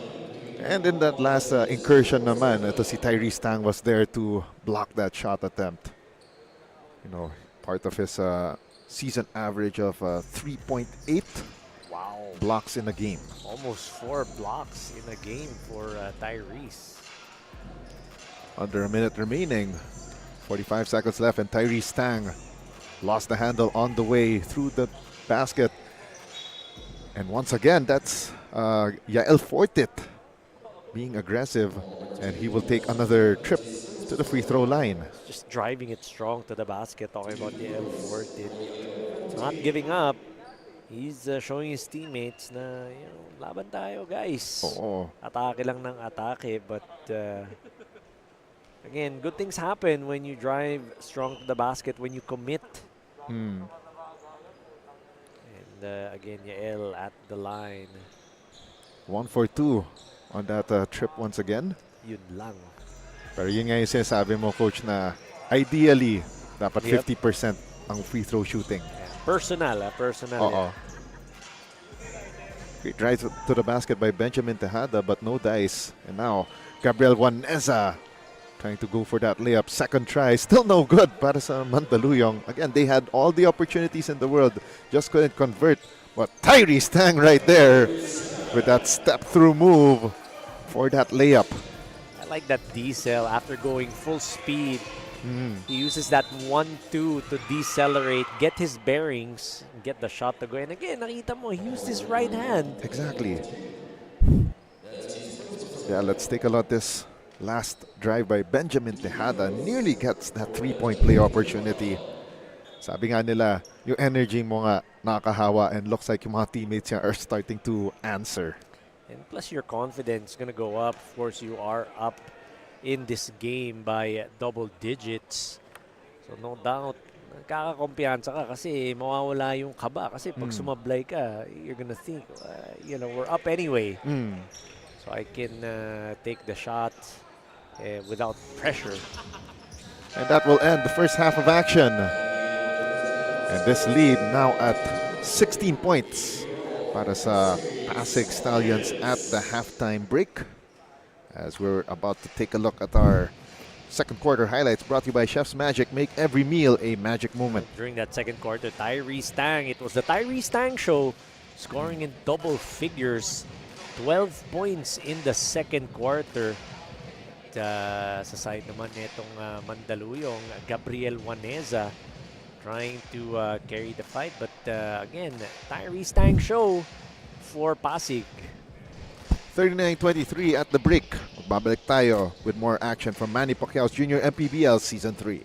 And in that last incursion naman, ito si Tyree Stang was there to block that shot attempt. You know, part of his season average of 3.8 blocks in a game. Almost 4 blocks in a game for Tyrese. Under a minute remaining, 45 seconds left, and Tyree Stang lost the handle on the way through the basket. And once again, that's Yael Fortit being aggressive, and he will take another trip to the free throw line. Just driving it strong to the basket. Talking about the L14. Not giving up. He's showing his teammates na, you know, laban tayo guys. Oo. Atake lang ng atake. But again, good things happen when you drive strong to the basket, when you commit. And again, Yael at the line. 1 for 2 on that trip once again. Yun lang. Pero yun nga yung sinasabi mo, Coach, na ideally, dapat Yep. 50% ang free throw shooting. Personal, personal. Oo. Great drive to the basket by Benjamin Tejada, but no dice. And now, Gabriel Waneza trying to go for that layup. Second try, still no good para sa Mandaluyong. Again, they had all the opportunities in the world, just couldn't convert. But Tyree Stang right there with that step-through move for that layup. I like that D-cell after going full speed. He uses that 1-2 to decelerate, get his bearings, get the shot to go. And again, nakita mo, he used his right hand. Exactly. Yeah, let's take a look at this last drive by Benjamin Tejada. Nearly gets that three-point play opportunity. Sabi nga nila, yung energy mo nga nakakahawa and looks like yung mga teammates niya are starting to answer. And plus your confidence gonna go up. Of course, you are up in this game by double digits. So no doubt, kakakumpiyansa ka kasi mawawala yung kaba. Kasi pag sumablay ka, you're gonna think, we're up anyway. So I can take the shot without pressure. And that will end the first half of action. And this lead now at 16 points para sa PASIG Stallions at the halftime break. As we're about to take a look at our second quarter highlights brought to you by Chef's Magic. Make every meal a magic moment. During that second quarter, Tyrese Tang, it was the Tyrese Tang show, scoring in double figures. 12 points in the second quarter. Sa side naman nitong Mandaluyong, Gabriel Waneza trying to carry the fight. But again, Tyrese Tang show for PASIG. 39-23 at the break. Magbabalik tayo with more action from Manny Pacquiao's Junior MPBL Season 3.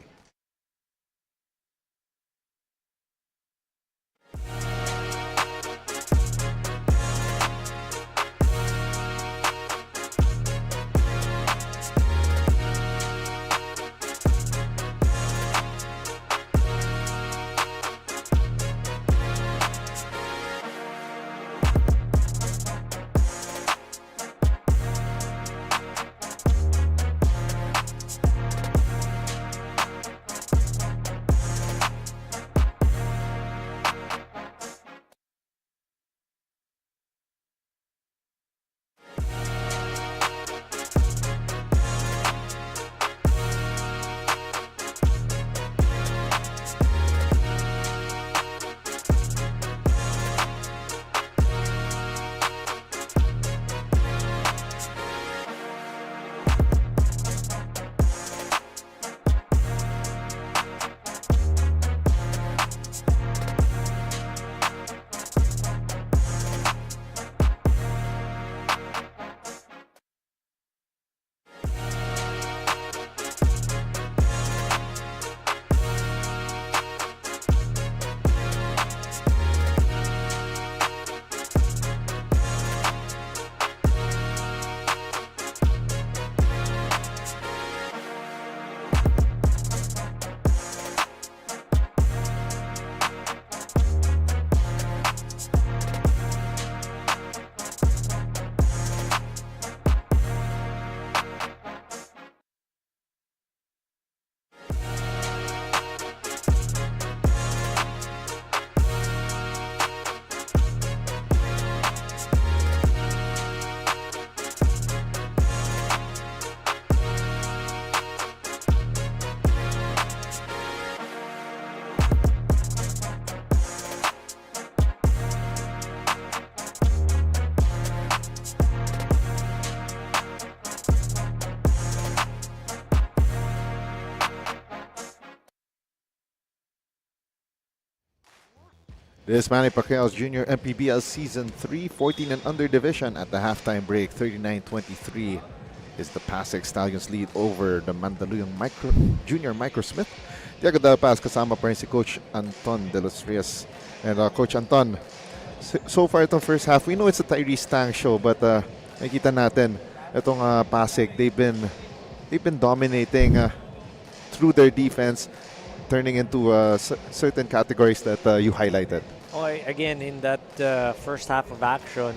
This is Manny Pacquiao's Junior MPBL Season 3, 14 and under division at the halftime break. 39-23 is the PASIG Stallions lead over the Mandaluyong Junior MICROSMITH. Diego Del Paz, kasama pa rin si Coach Anton De Los Rios. And Coach Anton, so far itong first half, we know it's a Tyrese Tang show, but nakikita natin itong PASIG, they've been dominating through their defense, turning into certain categories that you highlighted. Oh, again, in that first half of action,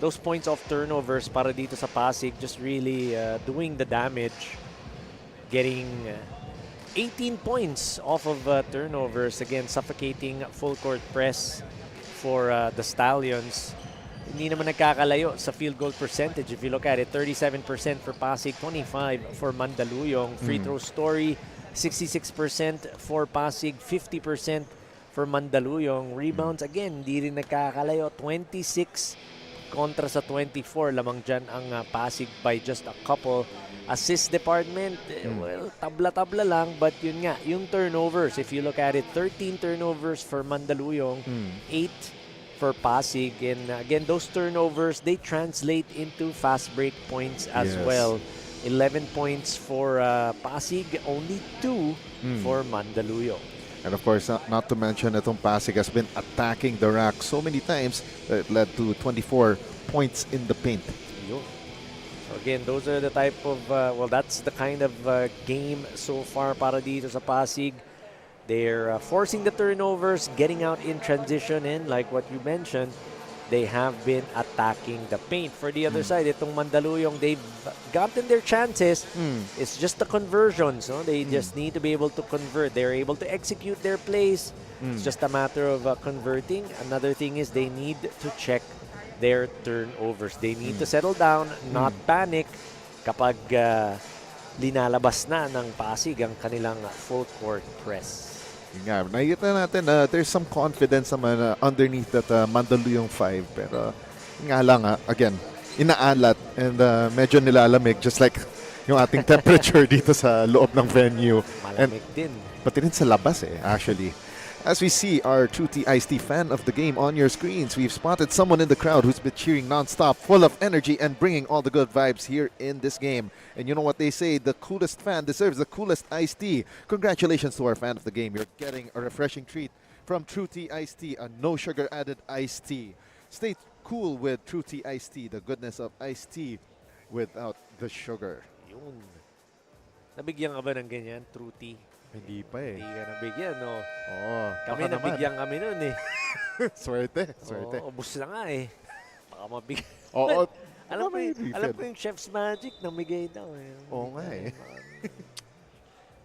those points of turnovers para dito sa PASIG just really doing the damage, getting 18 points off of turnovers, again suffocating full court press for the Stallions. Hindi naman nagkakalayo sa field goal percentage. If you look at it, 37% for PASIG, 25% for Mandaluyong. Free throw story, 66% for PASIG, 50% for Mandaluyong. Rebounds, again, hindi rin nagkakalayo. 26 kontra sa 24. Lamang dyan ang Pasig by just a couple. Assist department, well, tabla-tabla lang. But yun nga, yung turnovers, if you look at it, 13 turnovers for Mandaluyong, 8 for Pasig. And again, those turnovers, they translate into fast break points as well. 11 points for Pasig, only 2 for Mandaluyong. And of course, not to mention itong Pasig has been attacking the rack so many times that it led to 24 points in the paint. Yun. So again, those are the type of, well, that's the kind of game so far para dito sa Pasig. They're forcing the turnovers, getting out in transition, and like what you mentioned, they have been attacking the paint. For the other side, itong Mandaluyong, they've gotten their chances. It's just the conversions. No? They just need to be able to convert. They're able to execute their plays. It's just a matter of converting. Another thing is they need to check their turnovers. They need to settle down, not panic kapag linalabas na ng Pasig ang kanilang full court press. Yun nga, nakikita natin na there's some confidence naman underneath that Mandaluyong 5. Pero yun nga lang, again, inaalat and medyo nilalamig just like yung ating temperature dito sa loob ng venue. Malamig din. Pati rin sa labas actually. As we see our True T Iced Tea fan of the game on your screens, we've spotted someone in the crowd who's been cheering non-stop, full of energy and bringing all the good vibes here in this game. And you know what they say, the coolest fan deserves the coolest iced tea. Congratulations to our fan of the game. You're getting a refreshing treat from True Tea Iced Tea, a no sugar added iced tea. Stay cool with True Tea Iced Tea, the goodness of iced tea without the sugar. Yun. Nabigyan ka ba ng ganyan, True Tea? Hindi pa Hindi ka nabigyan, no? Oo. Kami nabigyan kami nun Swerte, swerte. Oo, ubus na nga Baka mabigyan. Oo. alam ko yung Chef's Magic, namigay daw Oo nga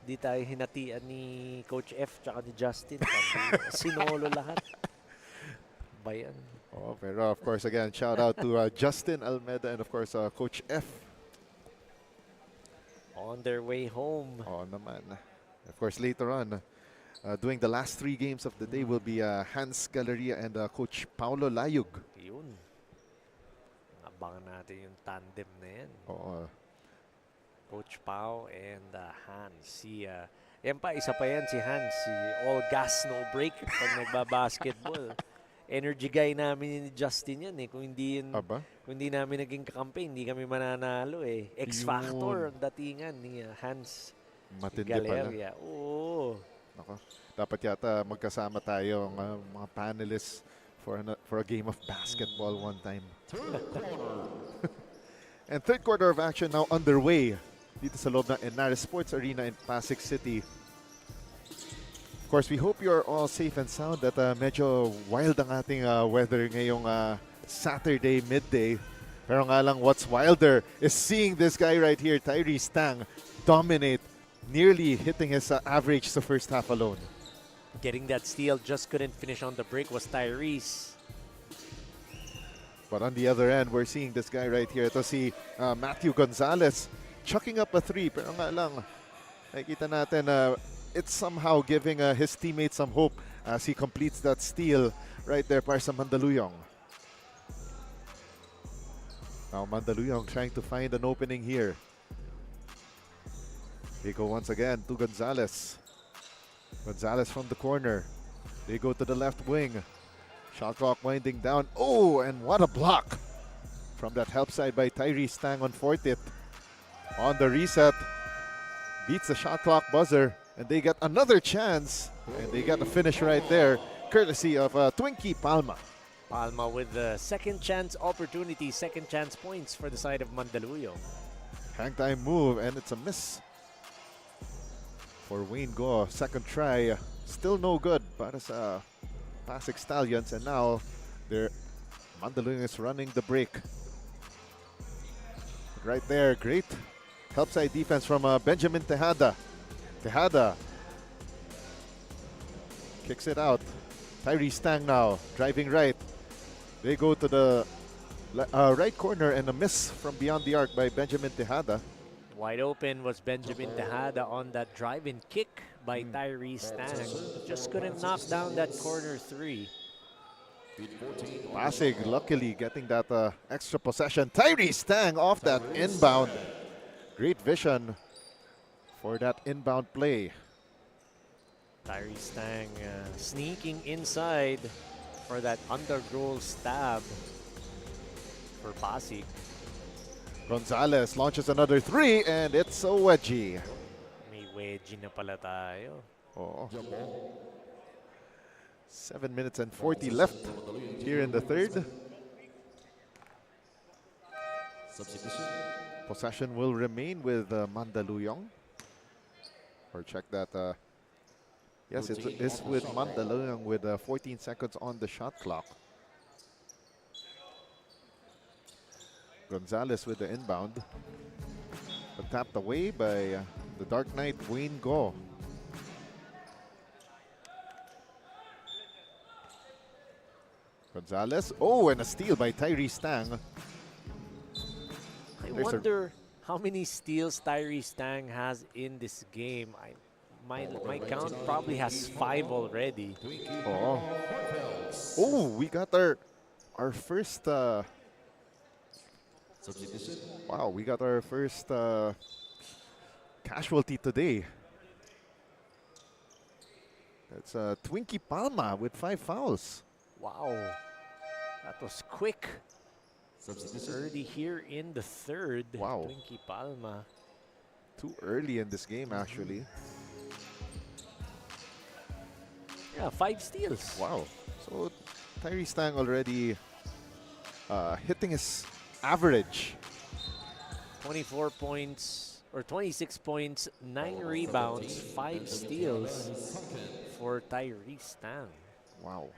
Di tayo hinatian ni Coach F tsaka ni Justin. Sinolo lahat. Bayan. Oh, pero of course, again, shout out to Justin Almeida and of course, Coach F. On their way home. Oh, naman. Of course, later on, doing the last 3 games of the day will be Hans Galleria and Coach Paulo Layug. Yun. Abangan natin yung tandem na yan. Oo. Coach Pau and Hans. Yan pa, isa pa yan si Hans. Si all gas, no break pag nagbabasketball. Energy guy namin ni Justin yan Kung hindi namin naging kakampi, hindi kami mananalo X-Factor ang datingan ni Hans. Matindi pala. Oo. Nako. Dapat yata magkasama tayo mga panelists for a game of basketball one time. And third quarter of action now underway dito sa loob ng YNARES Sports Arena in Pasig City. Of course, we hope you're all safe and sound at medyo wild ang ating weather ngayong Saturday midday. Pero nga lang, what's wilder is seeing this guy right here, Tyrese Tang, dominate, nearly hitting his average sa first half alone. Getting that steal, just couldn't finish on the break was Tyrese. But on the other end, we're seeing this guy right here. Ito si Matthew Gonzalez chucking up a 3. Pero nga lang, nakikita natin it's somehow giving his teammates some hope as he completes that steal right there para sa Mandaluyong. Now Mandaluyong trying to find an opening here. They go once again to Gonzalez. Gonzalez from the corner. They go to the left wing. Shot clock winding down. Oh, and what a block from that help side by Tyrese Tang on 40th. On the reset, beats the shot clock buzzer, and they get another chance. And they got a finish right there, courtesy of Twinkie Palma. Palma with the second chance opportunity, second chance points for the side of Mandaluyong. Hang time move, and it's a miss for Wayne Go. Second try, still no good para sa PASIG Stallions, and now Mandaluyong is running the break. Right there, great help side defense from Benjamin Tejada. Tejada kicks it out. Tyrese Tang now driving right. They go to the right corner, and a miss from beyond the arc by Benjamin Tejada. Wide open was Benjamin Tejada on that drive-in kick by Tyrese Tang. Just couldn't knock down that corner 3. Pasig luckily getting that extra possession. Tyrese Tang off that inbound. Great vision for that inbound play. Tyrese Tang sneaking inside for that undergoal stab for Pasig. Gonzalez launches another three, and it's a wedgie. May wedgie na pala tayo. Oh. 7 minutes and 40 left here in the third. Possession will remain with Mandaluyong. Or check that. Yes, it is with Mandaluyong with 14 seconds on the shot clock. Gonzalez with the inbound. But tapped away by the Dark Knight, Wayne Go. Gonzalez. Oh, and a steal by Tyrese Tang. I wonder how many steals Tyrese Tang has in this game. My count probably has 5 already. Oh. Oh, we got our first wow, we got our first casualty today. That's Twinkie Palma with 5 fouls. Wow, that was quick. Early here in the third. Wow. Twinkie Palma. Too early in this game, actually. Yeah, 5 steals. Wow. So Tyrese Tang already hitting his average. 24 points or 26 points, 9 rebounds, 5 steals for Tyrese Tang. Wow.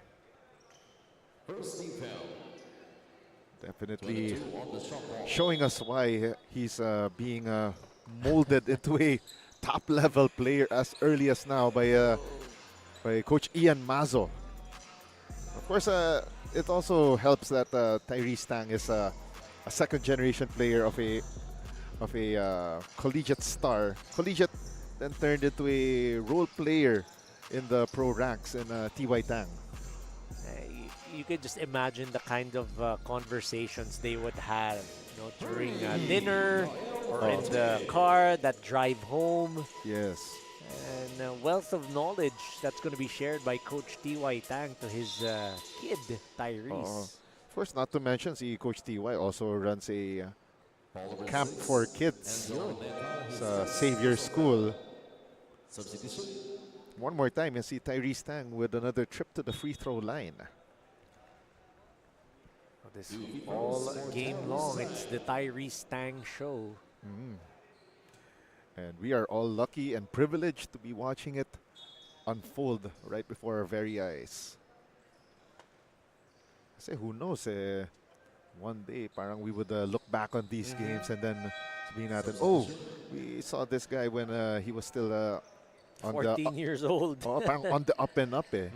Definitely showing us why he's being molded into a top-level player as early as now by Coach Ian Mazo. Of course, it also helps that Tyrese Tang is a second-generation player of a collegiate star. Collegiate then turned into a role player in the pro ranks in T.Y. Tang. You could just imagine the kind of conversations they would have, you know, during dinner or in the car that drive home. Yes. And a wealth of knowledge that's going to be shared by Coach T.Y. Tang to his kid, Tyrese. Of course, not to mention, see Coach T.Y. also runs a camp for kids. It's a Savior School. One more time, you see Tyrese Tang with another trip to the free throw line. This all game long, it's the Tyrese Tang show. And we are all lucky and privileged to be watching it unfold right before our very eyes. Kasi who knows, one day parang we would look back on these games and then sabihin natin, oh, we saw this guy when he was still on 14 years old. parang on the up and up eh.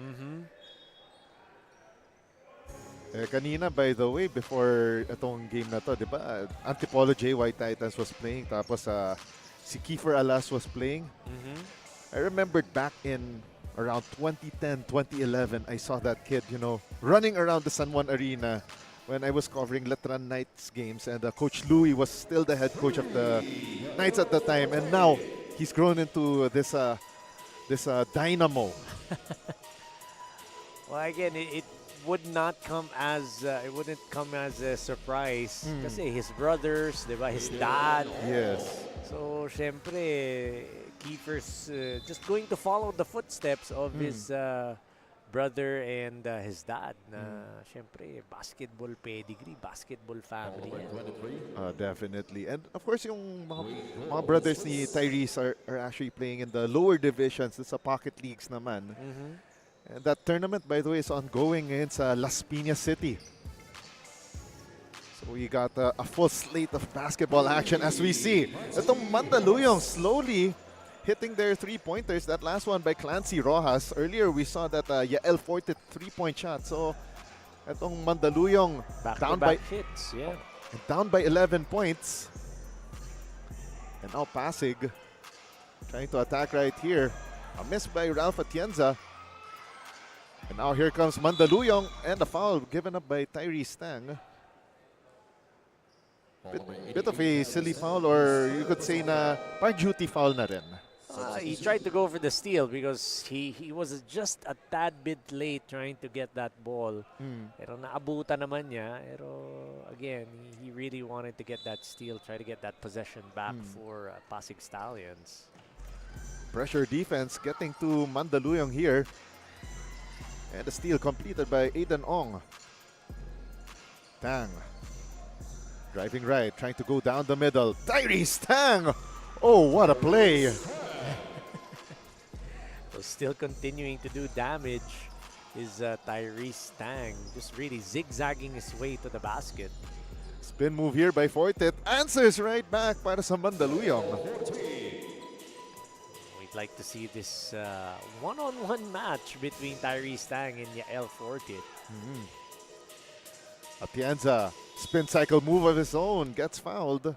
Kanina, by the way, before itong game na to, di ba, Antipolo JY Titans was playing, tapos si Kiefer Alas was playing. I remembered back in around 2010, 2011, I saw that kid, you know, running around the San Juan Arena when I was covering Letran Knights games, and Coach Louie was still the head coach of the Knights at the time, and now he's grown into this dynamo. Well, again, it would not come as it wouldn't come as a surprise kasi his brothers, diba, his dad. Yes. So, syempre, Kiefer's just going to follow the footsteps of his brother and his dad. Na, syempre, basketball pedigree, basketball family. Definitely. And of course, yung mga brothers ni Tyrese are actually playing in the lower divisions. It's a pocket leagues naman. And that tournament, by the way, is ongoing against Las Piñas City. So we got a full slate of basketball action as we see. Itong Mandaluyong slowly hitting their three-pointers. That last one by Clancy Rojas. Earlier, we saw that Yael Forte three-point shot. So itong Mandaluyong Back-to-back hits, yeah. down by 11 points. And now Pasig trying to attack right here. A miss by Ralph Atienza. And now here comes Mandaluyong and the foul given up by Tyrese Tang. Bit of a silly foul, or you could say na parang duty foul na rin. He tried to go for the steal because he was just a tad bit late trying to get that ball. Pero naabutan naman niya. Pero again, he really wanted to get that steal, try to get that possession back for PASIG Stallions. Pressure defense getting to Mandaluyong here. And the steal completed by Aiden Ong. Tang. Driving right, trying to go down the middle. Tyrese Tang! Oh, what a play! So still continuing to do damage is Tyrese Tang. Just really zigzagging his way to the basket. Spin move here by Fortet. Answers right back para sa Mandaluyong. We'd like to see this one-on-one match between Tyrese Tang and Yael Fortit. Atienza, spin cycle move of his own, gets fouled.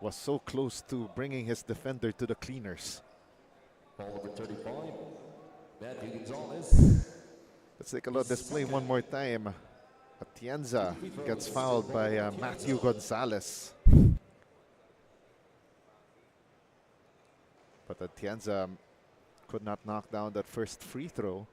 Was so close to bringing his defender to the cleaners. Let's take a look at this play one more time. Atienza gets fouled by Matthew Gonzalez. But Atienza could not knock down that first free throw.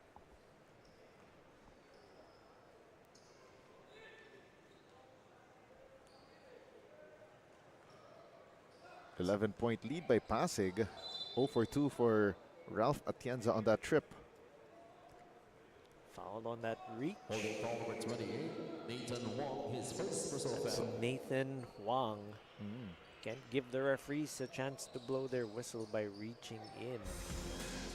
.11-point lead by Pasig. 0 for 2 for Ralph Atienza on that trip. Foul on that reach. So Nathan Wang can't give the referees a chance to blow their whistle by reaching in.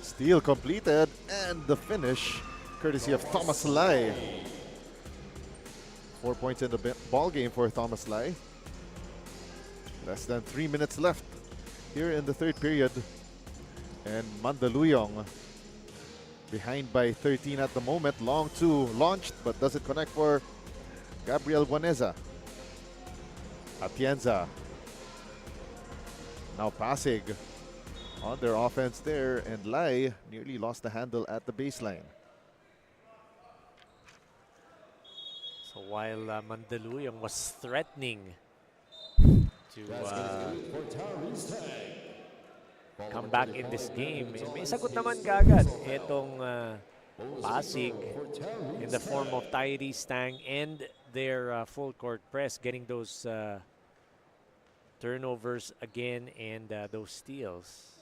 Steal completed, and the finish courtesy of Thomas Lai. 4 points in the ball game for Thomas Lai. Less than 3 minutes left here in the third period. And Mandaluyong behind by 13 at the moment. Long two launched, but doesn't connect for Gabriel Guaneza. Atienza. Now Pasig on their offense there, and Lai nearly lost the handle at the baseline. So while Mandaluyong was threatening to come back in this game, may sagot naman kagad itong Pasig in the form of Tyrese Tang and their full court press, getting those turnovers again and those steals.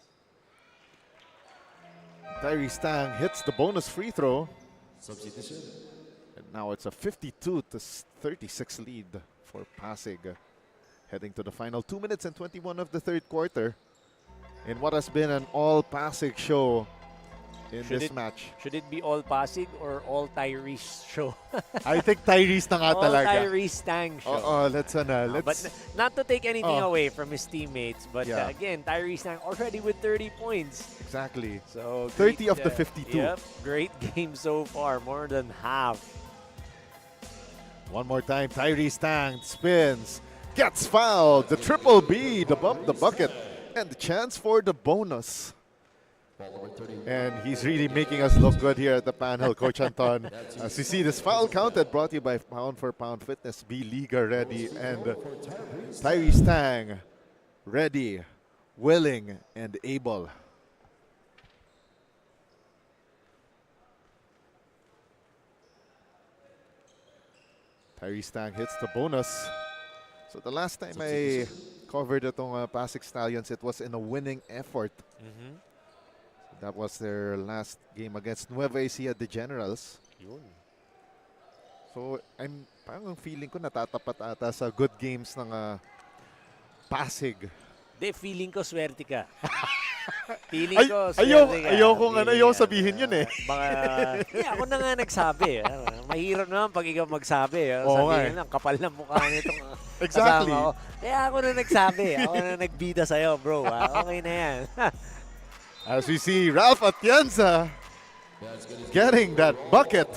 Tyrese Tang hits the bonus free throw. And now it's a 52-36 lead for Pasig. Heading to the final 2 minutes and 21 of the third quarter. In what has been an all Pasig show in this match. Should it be all Pasig or all Tyrese show? I think Tyrese na nga all talaga. Tyrese Tang show. Let's But not to take anything away from his teammates, but Yeah. again, Tyrese Tang already with 30 points. Exactly. So 30 great, of the 52. Yep, great game so far, more than half. One more time, Tyrese Tang spins, gets fouled. The triple B, above the bucket, and the chance for the bonus. And he's really making us look good here at the panel, Coach Anton. As you see, this foul counted, brought to you by Pound for Pound Fitness, Be Liga ready, and Tyrese Tang ready, willing, and able. Tyrese Tang hits the bonus. So the last time I covered itong Pasig Stallions, it was in a winning effort. That was their last game against Nueva Ecija de Generals. Yun. So I'm parang feeling ko natatapat ata sa good games ng Pasig. De, feeling ko swerte ka. Feeling ko swerte ka. Ayoko sabihin yun eh. Baka, ako na nga nagsabi. Mahirap naman pag ikaw magsabi. Oo Sabihin nga lang, kapal ng mukha nitong Exactly. kasama ko. Kaya ako na nagsabi. Ako na nagbida sa'yo, bro. Okay na yan. As we see Ralph Atienza getting that bucket,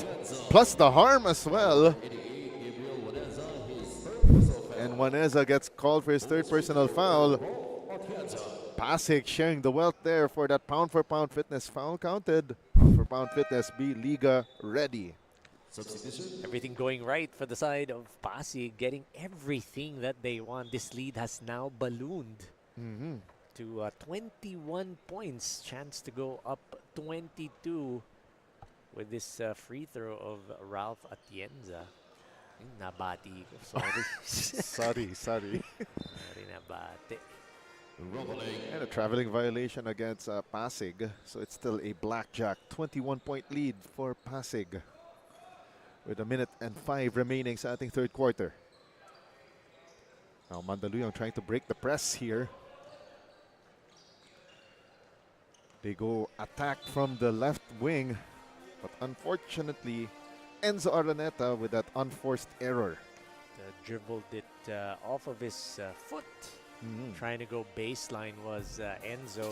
plus the harm as well. And Juaneza gets called for his third personal foul. Pasig sharing the wealth there for that pound for pound fitness foul counted. Pound for compound fitness be Liga ready. Everything going right for the side of Pasig, getting everything that they want. This lead has now ballooned to 21 points. Chance to go up 22 with this free throw of Ralph Atienza. Nabati ko, sorry. Sorry. Sorry, nabati. And a traveling violation against Pasig. So it's still a blackjack. 21-point lead for Pasig. With 1:05 remaining sa ating third quarter. Now Mandaluyong trying to break the press here. They go attack from the left wing. But unfortunately, Enzo Araneta with that unforced error. Dribbled it off of his foot. Trying to go baseline was Enzo.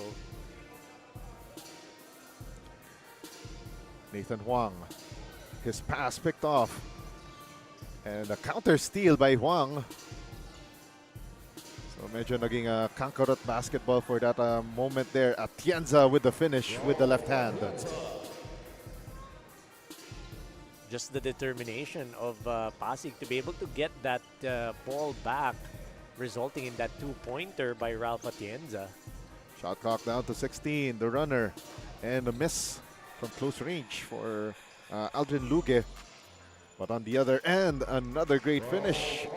Nathan Huang. His pass picked off. And a counter steal by Huang. So medyo naging kankarot basketball for that moment there. Atienza with the finish with the left hand. Just the determination of Pasig to be able to get that ball back, resulting in that two-pointer by Ralph Atienza. Shot clock down to 16. The runner and a miss from close range for Aldrin Luge. But on the other end, another great finish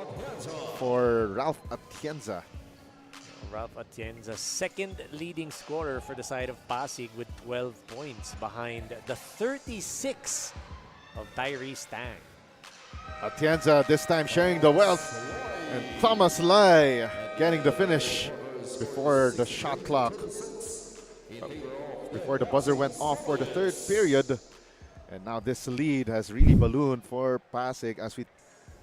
for Ralph Atienza. Ralph Atienza, second leading scorer for the side of Pasig with 12 points behind the 36 of Tyrese Tang. Atienza this time sharing the wealth. And Thomas Lai getting the finish before the shot clock. Before the buzzer went off for the third period. And now this lead has really ballooned for Pasig as we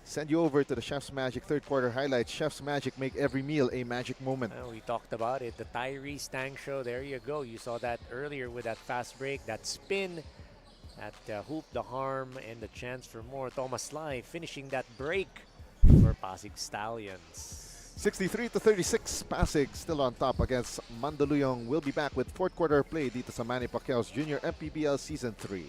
send you over to the Chef's Magic third quarter highlights. Chef's Magic, make every meal a magic moment. We talked about it. The Tyrese Tang show. There you go. You saw that earlier with that fast break, that spin, that hoop, the harm, and the chance for more. Thomas Lai finishing that break for Pasig Stallions. 63-36, Pasig still on top against Mandaluyong. We'll be back with fourth quarter play dito sa Manny Pacquiao's Junior MPBL Season 3.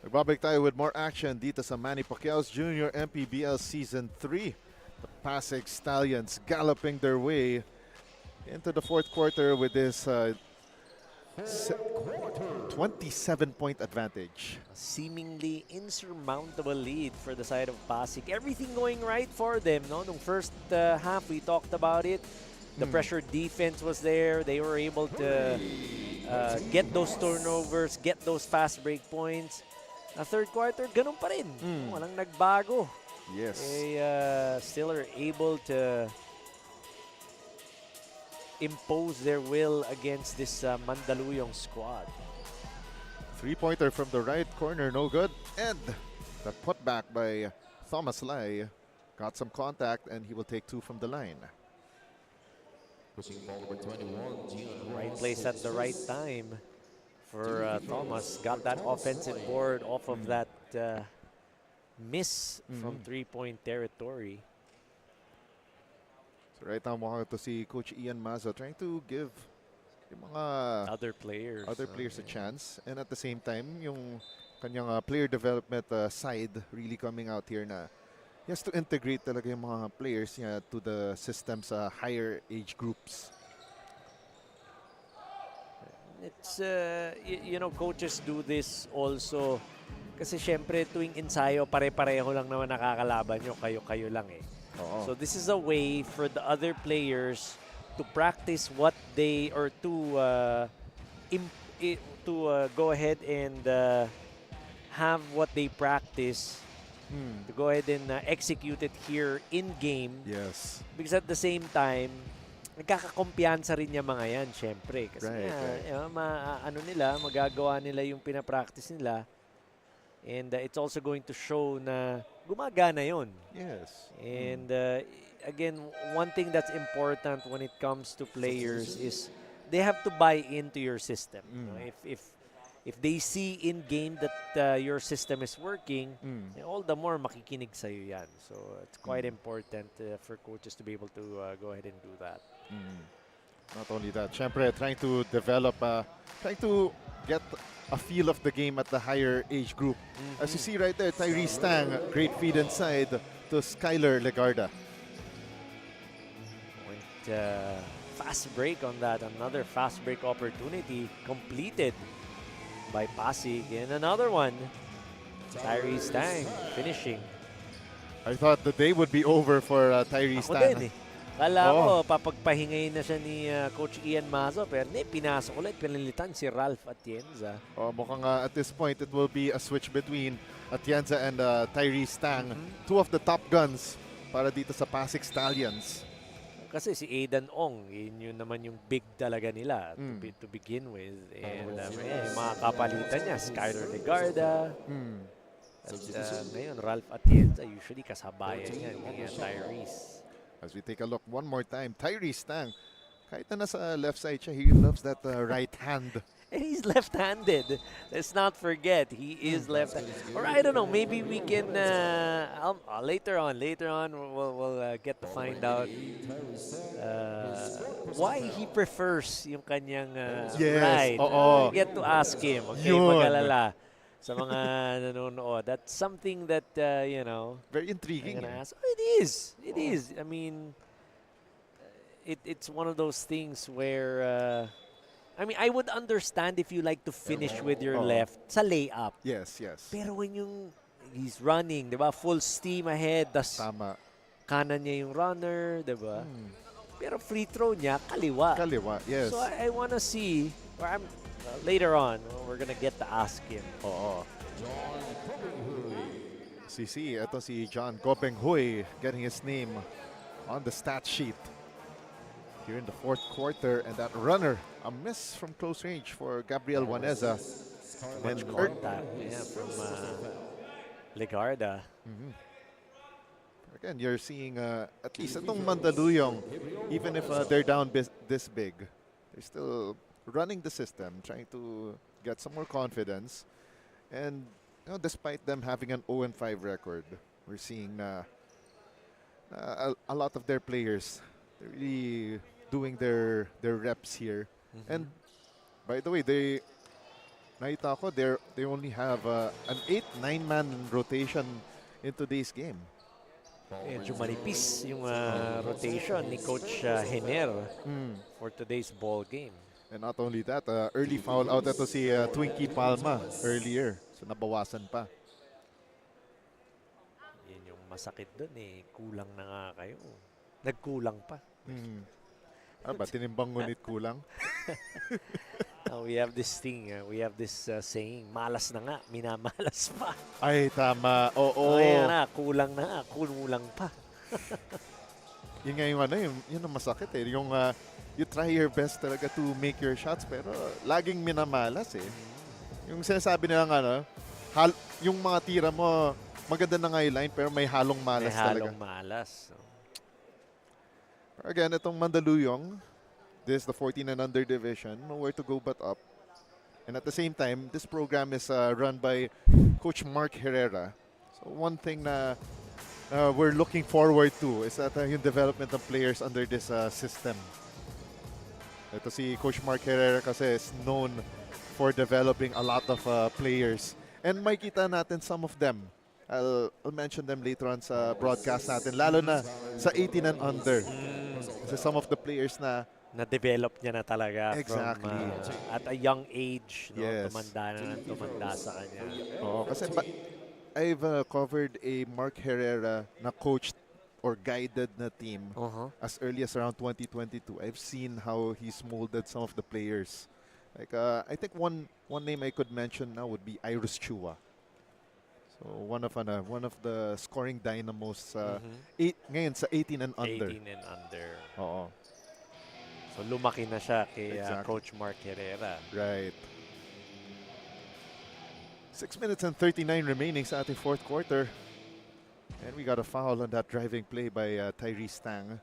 Nagbabalik tayo with more action dito sa Manny Pacquiao's Junior MPBL Season 3. The Pasig Stallions galloping their way into the fourth quarter with this 27-point advantage. A seemingly insurmountable lead for the side of Pasig. Everything going right for them. No? Nung first half, we talked about it. The pressure defense was there. They were able to get those turnovers, get those fast break points. Na third quarter, ganun pa rin. Walang nagbago. Yes. They still are able to impose their will against this Mandaluyong squad. Three-pointer from the right corner, no good. And the putback by Thomas Lai got some contact, and he will take two from the line. Right place at the right time for Thomas. Got that offensive board off of that miss from three-point territory. So right now, mukhang to si Coach Ian Maza trying to give yung mga Other players a chance. And at the same time, yung kanyang player development side really coming out here na he has to integrate talaga yung mga players niya to the system's higher age groups. It's, you know, coaches do this also Kasi syempre tuwing ensayo, pare-pareho lang naman nakakalaban nyo, kayo-kayo lang eh. Oo. So this is a way for the other players to practice what they, or to go ahead and have what they practice, to go ahead and execute it here in game. Yes. Because at the same time, nagkakakumpiyansa rin yung mga yan, syempre. Kasi Right. you know, magagawa nila yung pinapractice nila. And it's also going to show na gumagana yun. Yes. And again, one thing that's important when it comes to players is they have to buy into your system. You know, if they see in game that your system is working, all the more makikinig sa'yo yan. So it's quite important for coaches to be able to go ahead and do that. Not only that, syempre trying to develop, trying to get a feel of the game at the higher age group. As you see right there, Tyrese Tang, great feed inside to Skyler Legarda. Went fast break on that. Another fast break opportunity completed by Pasig. And another one, Tyrese Tang finishing. I thought the day would be over for Tyrese Ako Tang. din eh. Kala ko, papagpahingayin na siya ni Coach Ian Mazo, pero pinasok ulit, pinilitan si Ralph Atienza. Mukhang at this point, it will be a switch between Atienza and Tyrese Tang. Two of the top guns para dito sa PASIG Stallions. Kasi si Aidan Ong, yun naman yung big talaga nila to begin with. And yung mga kapalitan niya, Skyler Legarda. At ngayon, Ralph Atienza, usually kasabayan niya ni Tyrese. As we take a look one more time, Tyrese Tang, kahit na nasa left side siya, he loves that right hand. And he's left-handed. Let's not forget, he is left-handed. Or I don't know, maybe we can, later on, we'll get to find out why he prefers yung kanyang ride. Oo. Get to ask him. Okay, Yun. mag-alala sa mga nanonood. That's something that, you know, Very intriguing. I'm gonna ask. Oh, it is. It is. I mean, it's one of those things where, I mean, I would understand if you like to finish with your left sa layup. Yes, yes. Pero when he's running, di ba? Full steam ahead, tas Tama. kanan niya yung runner, di ba? Pero free throw niya, kaliwa. Kaliwa, yes. So I wanna see, or later on, we're gonna get to ask him. Oo. See, ito si John Gopenghoy getting his name on the stat sheet here in the fourth quarter. And that runner, a miss from close range for Gabriel Waneza. And Contact, from Legarda. again, you're seeing at least itong Mandaluyong, even if they're down this big, they're still running the system, trying to get some more confidence. And you know, despite them having an 0-5 record, we're seeing a lot of their players, they're really doing their reps here. And by the way, nakita ko, they only have an 8-9 man rotation in today's game. Medyo manipis yung rotation ni Coach Hener for today's ball game. And not only that, early foul out ito si Twinkie Palma earlier. So nabawasan pa. Yan yung masakit dun eh. Kulang na nga kayo. Nagkulang pa. Ba, tinimbang ngunit kulang? We have this thing, we have this saying, malas na nga, minamalas pa. Ay, tama. Oo. Kaya na, kulang na nga, kulang pa. Yun nga yung yun ang masakit eh. Yung you try your best talaga to make your shots pero laging minamalas eh. Yung sinasabi nilang yung mga tira mo, maganda na nga yung line pero may halong malas talaga. May halong malas. So. Again, itong Mandaluyong, this is the 14 and under division, nowhere to go but up. And at the same time, this program is run by Coach Mark Herrera. So one thing na we're looking forward to is that yung development of players under this system. Ito si Coach Mark Herrera kasi is known for developing a lot of players. And makita natin some of them. I'll mention them later on sa broadcast natin, lalo na sa 18 and under. Kasi some of the players na na-develop niya na talaga Exactly. from at a young age. No? Yes. Tumanda na ng tumanda sa kanya. Oo, kasi I've covered a Mark Herrera na coached or guided na team as early as around 2022. I've seen how he's molded some of the players. Like I think one name I could mention now would be Iris Chua. So one of the scoring dynamos ngayon sa 18 and under. 18 and under. Oo. So lumaki na siya kay Exactly. Coach Mark Herrera. Right. 6 minutes and 39 remaining sa ating fourth quarter. And we got a foul on that driving play by Tyrese Tang.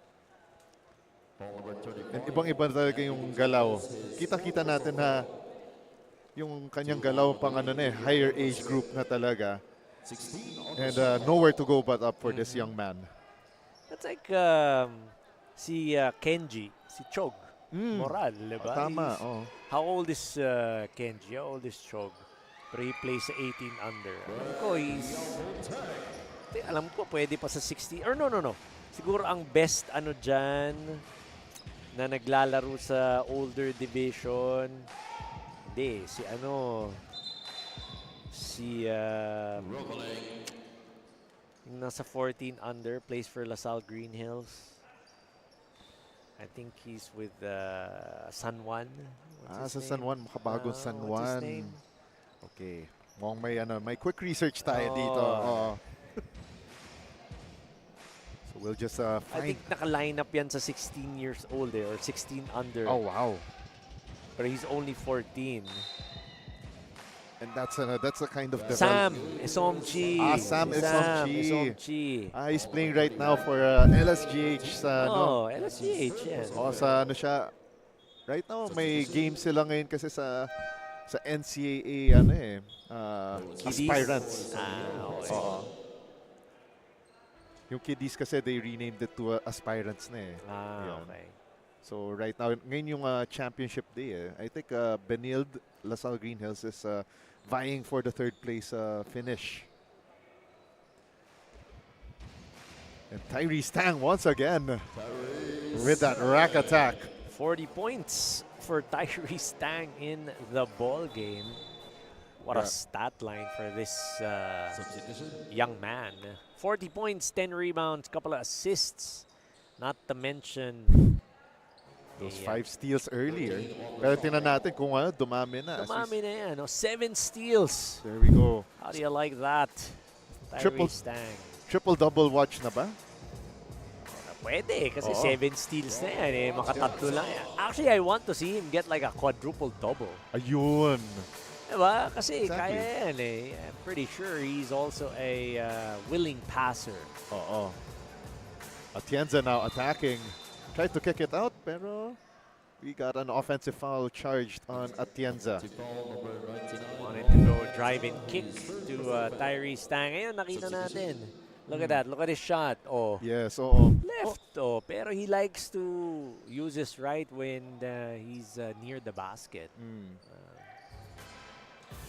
And ibang-iba talaga yung galaw. Kita-kita natin na yung kanyang galaw pang higher age group na talaga. And nowhere to go but up for this young man. That's like si Kenji, si Chog Moral, diba? Tama, How old is Kenji? How old is Chog? Pero he plays sa 18 under. Alam ko pwede pa sa 16. Or no. Siguro ang best dyan na naglalaro sa older division. Hindi, si yung nasa 14 under, plays for LaSalle Green Hills. I think he's with San Juan. Sa San Juan, makabagong San what's his Juan. name? Okay. Mukhang may quick research tayo dito. So we'll just I find. think naka-line up yan sa 16 years old or 16 under. Oh, wow. But he's only 14. And that's a kind of Sam Isomchi. Sam Isomchi. Isomchi. He's playing right now for LSGH sa LSGH, yes. sa siya. Right now may game sila ngayon kasi sa NCAA aspirants. Okay. Yung kiddies kasi they renamed it to aspirants na Yan. Okay. So right now, ngayon yung championship day I think Benilde, LaSalle Green Hills is vying for the third place finish. And Tyrese Tang once again with that rack attack. 40 points for Tyrese Tang in the ball game. What a stat line for this young man. 40 points, 10 rebounds, couple of assists. Not to mention those 5 steals earlier. Pero tingnan natin kung dumami na. Dumami na yan. 7 steals. There we go. How do you like that? Tyrese Tang. Triple-double watch na ba? Pwede, kasi 7 steals na yan. Makatatlo lang yan. Actually, I want to see him get like a quadruple-double. Ayun. Diba? Kasi kaya yan I'm pretty sure he's also a willing passer. Oo. Atienza now attacking. Tried to kick it out, pero we got an offensive foul charged on Atienza. Wanted to go drive and kick to Tyrese Tang. Ngayon, nakita natin. Look at that. Look at his shot. Yes, Left. Pero he likes to use his right when he's near the basket.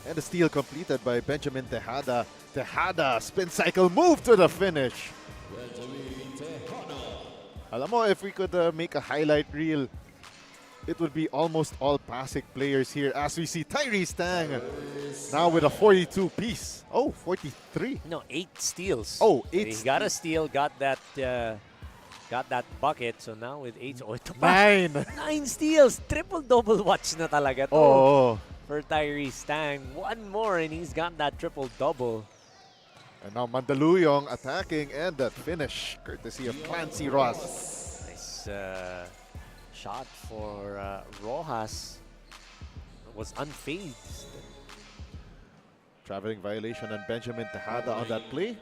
And the steal completed by Benjamin Tejada. Tejada, spin cycle move to the finish. Alam mo, if we could make a highlight reel, it would be almost all PASIG players here as we see Tyrese Tang now with a 42 piece. 43. No, 8 steals. 8 He got a steal, got that bucket. So now with 8, ito pa. 9 steals. Triple-double watch na talaga to for Tyrese Tang. One more and he's got that triple-double. And now Mandaluyong attacking and that finish courtesy of Clancy Ross. Nice shot for Rojas. Was unfazed. Traveling violation on Benjamin Tejada on that play.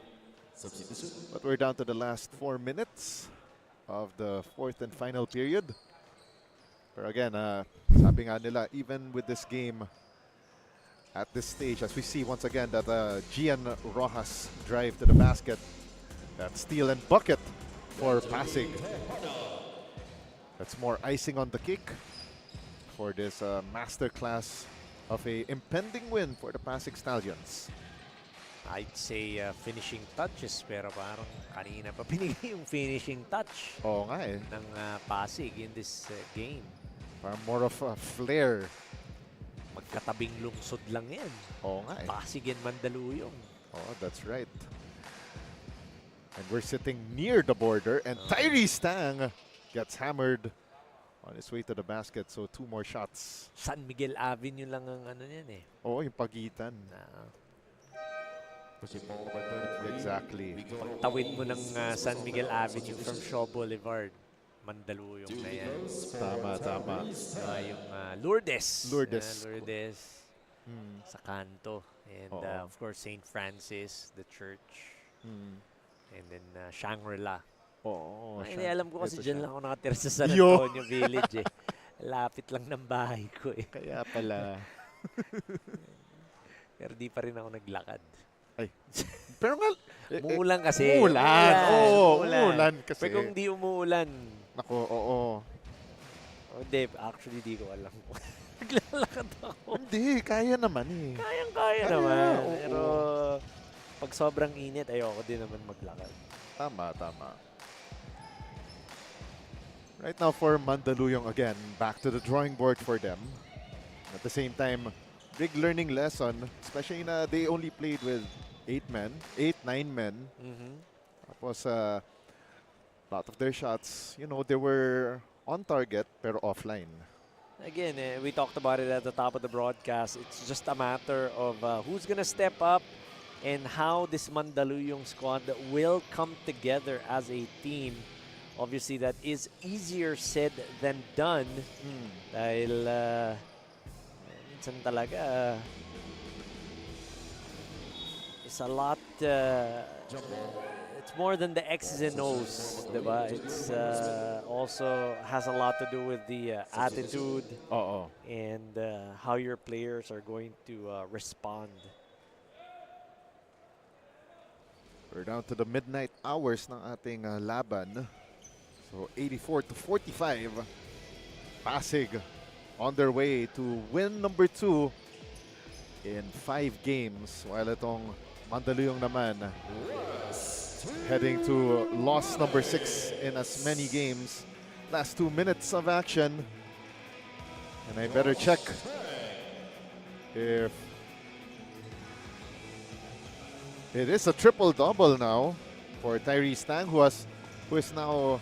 But we're down to the last 4 minutes of the fourth and final period. But again, sabi nga nila, even with this game, at this stage, as we see once again that Gian Rojas drive to the basket, that steal and bucket for PASIG. That's more icing on the cake for this masterclass of a impending win for the PASIG Stallions. I'd say finishing touches, pero parang kanina pa binigay yung finishing touch Oo nga eh. ng Pasig in this game. Parang more of a flair. Magkatabing lungsod lang yan. Oo nga eh. Pasig and Mandaluyong. Oh, that's right. And we're sitting near the border, and Tyrese Tang gets hammered on his way to the basket. So 2 more shots. San Miguel Avenue lang ang ano yan eh. Oo, yung pagitan. Exactly. Tawid mo ng San Miguel Avenue from Shaw Boulevard. Mandaluyong na yan. Tama. Yung Lourdes. Lourdes. Lourdes sa kanto. And Oo. of course, St. Francis, the church. Mm. And then Shangri-La. Oo. Ay, alam ko kasi ito dyan siya. lang ako nakatira sa San Yo! Antonio Village eh. Lapit lang ng bahay ko eh. Kaya pala. Pero di pa rin ako naglakad. Ay. Pero nga, Umuulan kasi. Umuulan. Oo, umuulan kasi. Pero kung di umuulan, Nako, oo. hindi, actually di ko alam. Naglalakad ako. Hindi, kaya naman eh. Kayang-kaya Kaya, naman. oo. Pero pag sobrang init, ayoko din naman maglakad. Tama. Right now for Mandaluyong again, back to the drawing board for them. At the same time, big learning lesson, especially na they only played with 9 men. Tapos a lot of their shots, they were on target pero offline. Again, we talked about it at the top of the broadcast. It's just a matter of who's going to step up and how this Mandaluyong squad will come together as a team. Obviously, that is easier said than done. Dahil minsan talaga it's a lot, it's more than the X's and O's, diba? It's also has a lot to do with the attitude Oo. and how your players are going to respond. We're down to the midnight hours ng ating laban. So 84-45. Pasig on their way to win number 2 in 5 games. While itong Mandaluyong naman heading to loss number 6 in as many games. Last 2 minutes of action. And I better check if it is a triple-double now for Tyrese Tang, who is now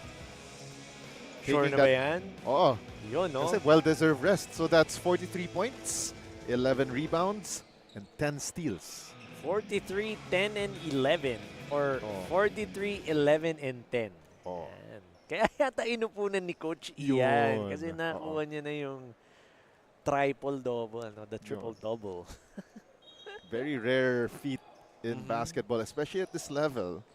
Sure taking na ba yan? Oo. Yun, no? Kasi well-deserved rest. So that's 43 points, 11 rebounds, and 10 steals. 43, 10, and 11. Or Oh. 43, 11, and 10. Oh. Yan. Kaya yata inupunan ni Coach Yun. Ian. Kasi Oo. nakuha niya na yung triple-double, the triple-double. Very rare feat in basketball, especially at this level.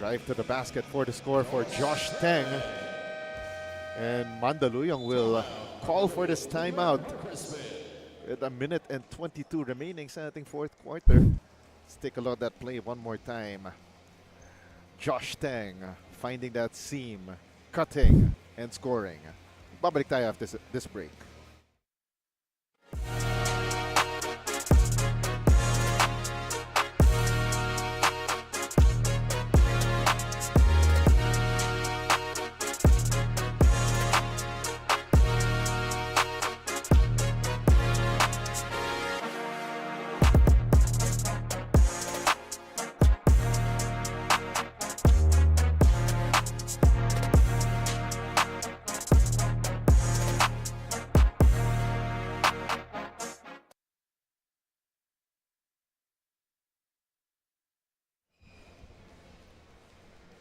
Drive to the basket for the score for Josh Teng. And Mandaluyong will call for this timeout with 1 minute and 22 remaining sa ating 4th quarter. Let's take a look at that play one more time. Josh Teng finding that seam, cutting, and scoring. Babalik tayo after this break.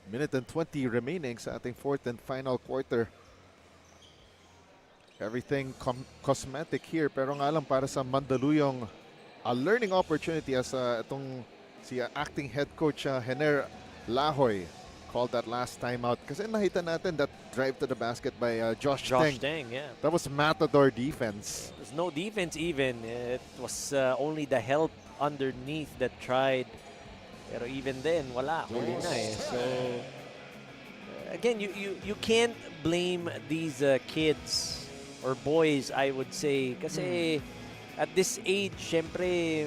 Minute and 20 remaining sa ating 4th and final quarter. Everything cosmetic here, pero nga lang para sa Mandaluyong, a learning opportunity as itong si acting head coach Hener Lahoy called that last timeout. Kasi nakita natin that drive to the basket by Josh Teng. Teng, yeah. That was matador defense. There's no defense even. It was only the help underneath that tried. Pero even then, wala. Huli na eh. So, again, you can't blame these kids or boys, I would say. Kasi at this age, syempre,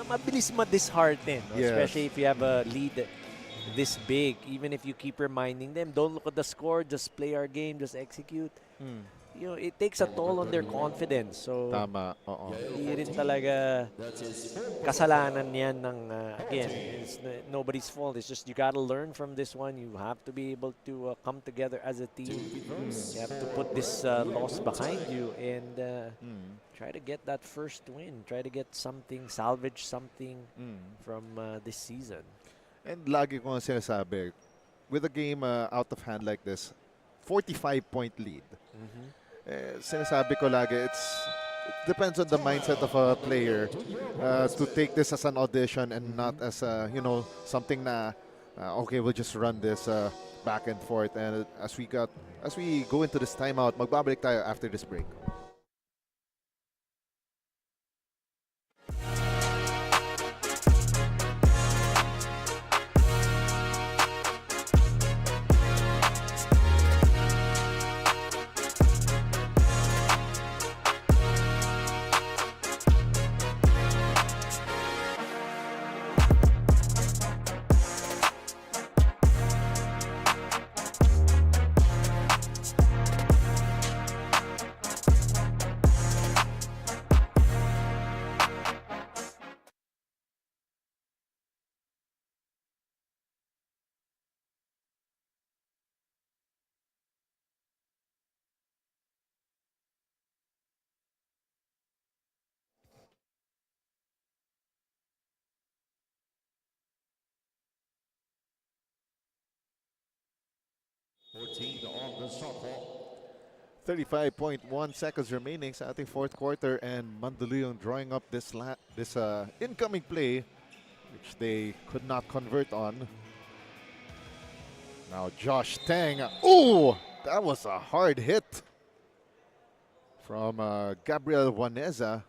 mabilis ma-dishearten, no? Yes. Especially if you have a lead this big. Even if you keep reminding them, don't look at the score, just play our game, just execute. You know, it takes a toll on their confidence. So, Tama. Oo. hindi rin talaga kasalanan yan ng, again, it's nobody's fault. It's just you gotta learn from this one. You have to be able to come together as a team. You have to put this loss behind you and try to get that first win. Try to get something, salvage something from this season. And lagi ko nga sinasabi, with a game out of hand like this, 45-point lead. Sinasabi ko lagi, it depends on the mindset of a player to take this as an audition and not as something na okay, we'll just run this back and forth. And as we go into this timeout, magbabalik tayo after this break. On the shot clock. 35.1 seconds remaining sa ating fourth quarter, and Mandaluyong drawing up this incoming play, which they could not convert on. Now Josh Tang. Ooh, that was a hard hit from Gabriel Waneza.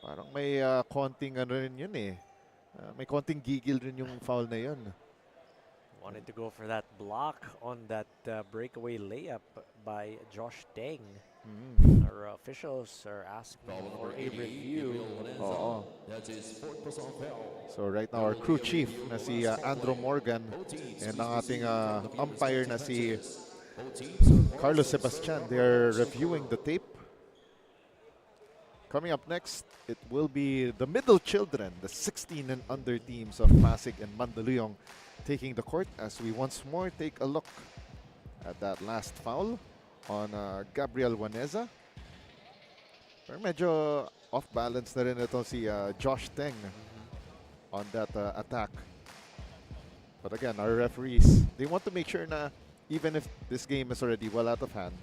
Parang may konting ano rin yun eh. May konting gigil rin yung foul na yun. Wanted to go for that block on that breakaway layup by Josh Deng. Our officials are asking for a review. Oo. That is fourth personal foul. So right now our crew chief na si Andrew Morgan and ang ating umpire na si Carlos Sebastian, they're reviewing the tape. Coming up next, it will be the middle children, the 16 and under teams of Pasig and Mandaluyong, taking the court as we once more take a look at that last foul on Gabriel Waneza. Pero medyo off balance na rin ito si Josh Teng on that attack. But again, our referees, they want to make sure na even if this game is already well out of hand,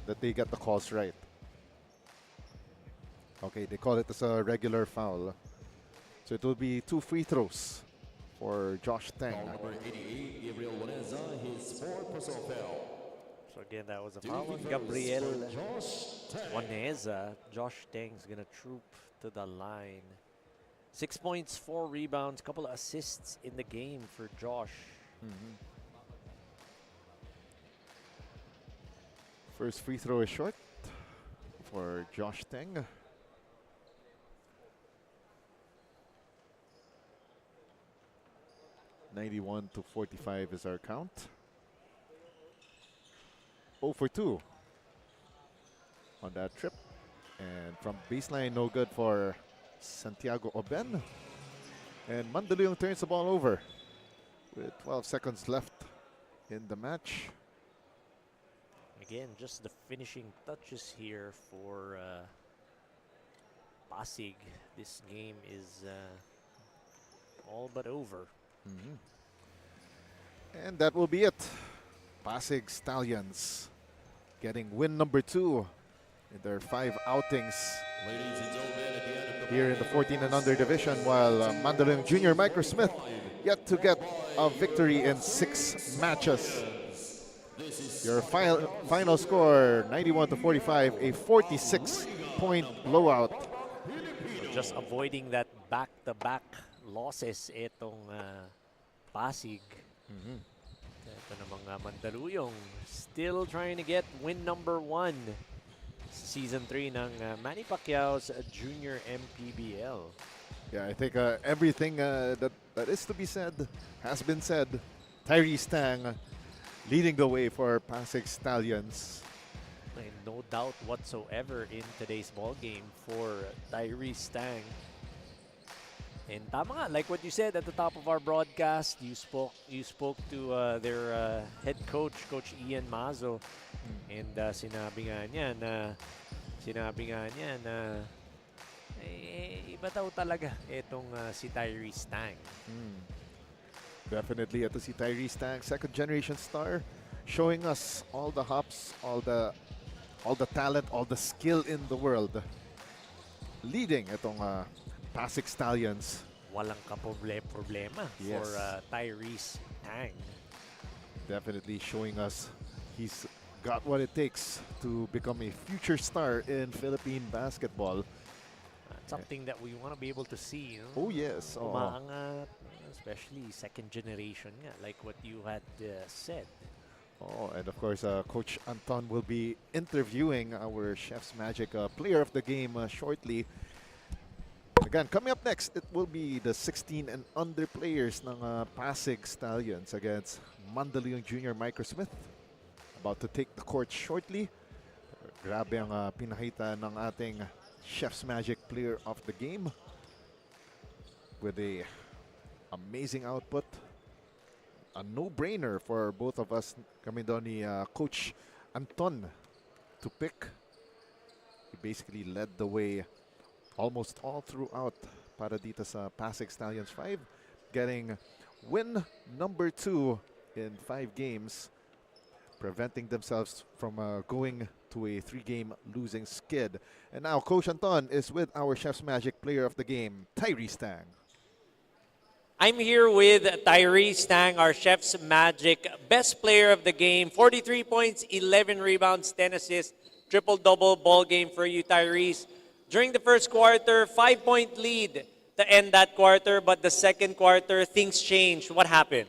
that they get the calls right. Okay, they call it as a regular foul. So it will be 2 free throws for Josh Teng. Number 88, Gabriel Waneza, his fourth personal foul. So again, that was a foul on Gabriel Waneza. Josh Deng's gonna troop to the line. 6 points, 4 rebounds, couple of assists in the game for Josh. First free throw is short for Josh Teng. (91-45) is our count. 0 for 2 on that trip. And from baseline, no good for Santiago Oben. And Mandaluyong turns the ball over with 12 seconds left in the match. Again, just the finishing touches here for Pasig. This game is all but over. And that will be it. Pasig Stallions getting win number 2 in their 5 outings Ladies and gentlemen, at the end of the here in the 14 and under division, while Mandaluyong Junior MICROSMITH yet to get a victory in 6 matches. Your final score, 91-45, a 46-point blowout. So just avoiding that back-to-back losses itong Pasig. Ito namang Mandaluyong still trying to get win number 1 Season 3 ng Manny Pacquiao's Junior MPBL. Yeah, I think everything that is to be said has been said. Tyrese Tang leading the way for PASIG Stallions. And no doubt whatsoever in today's ball game for Tyrese Tang. And tama nga, like what you said at the top of our broadcast, you spoke to their head coach, Coach Ian Mazo, and sinabi nga niya na iba daw talaga itong si Tyrese Tang. Definitely, ito si Tyrese Tang, second generation star, showing us all the hops, all the talent, all the skill in the world. Leading itong PASIG Stallions. Walang problema Yes. for Tyrese Tang. Definitely showing us he's got what it takes to become a future star in Philippine basketball. Something that we want to be able to see. You know? Oh yes. Oh. Umaangat, especially second generation nga, like what you had said. Oh, and of course, Coach Anton will be interviewing our Chef's Magic player of the game shortly. Again, coming up next, it will be the 16 and under players ng PASIG Stallions against Mandaluyong Junior MICROSMITH. About to take the court shortly. Grabe ang pinakita ng ating Chef's Magic player of the game with a amazing output. A no-brainer for both of us. Kami doon ni Coach Anton to pick. He basically led the way almost all throughout para dito sa PASIG Stallions 5, getting win number 2 in 5 games, preventing themselves from going to a 3-game losing skid. And now Coach Anton is with our Chef's Magic player of the game, Tyrese Tang. I'm here with Tyrese Tang, our Chef's Magic best player of the game. 43 points, 11 rebounds, 10 assists, triple-double ball game for you, Tyrese. During the first quarter, 5-point lead to end that quarter, but the second quarter, things changed. What happened?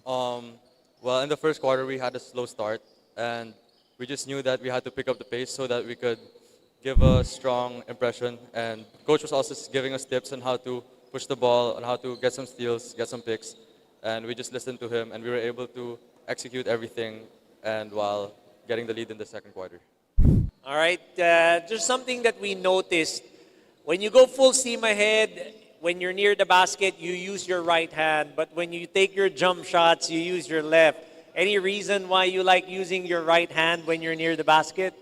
Well, in the first quarter, we had a slow start, and we just knew that we had to pick up the pace so that we could give a strong impression. And Coach was also giving us tips on how to push the ball, on how to get some steals, get some picks. And we just listened to him, and we were able to execute everything and while getting the lead in the second quarter. All right, just something that we noticed. When you go full steam ahead, when you're near the basket, you use your right hand. But when you take your jump shots, you use your left. Any reason why you like using your right hand when you're near the basket?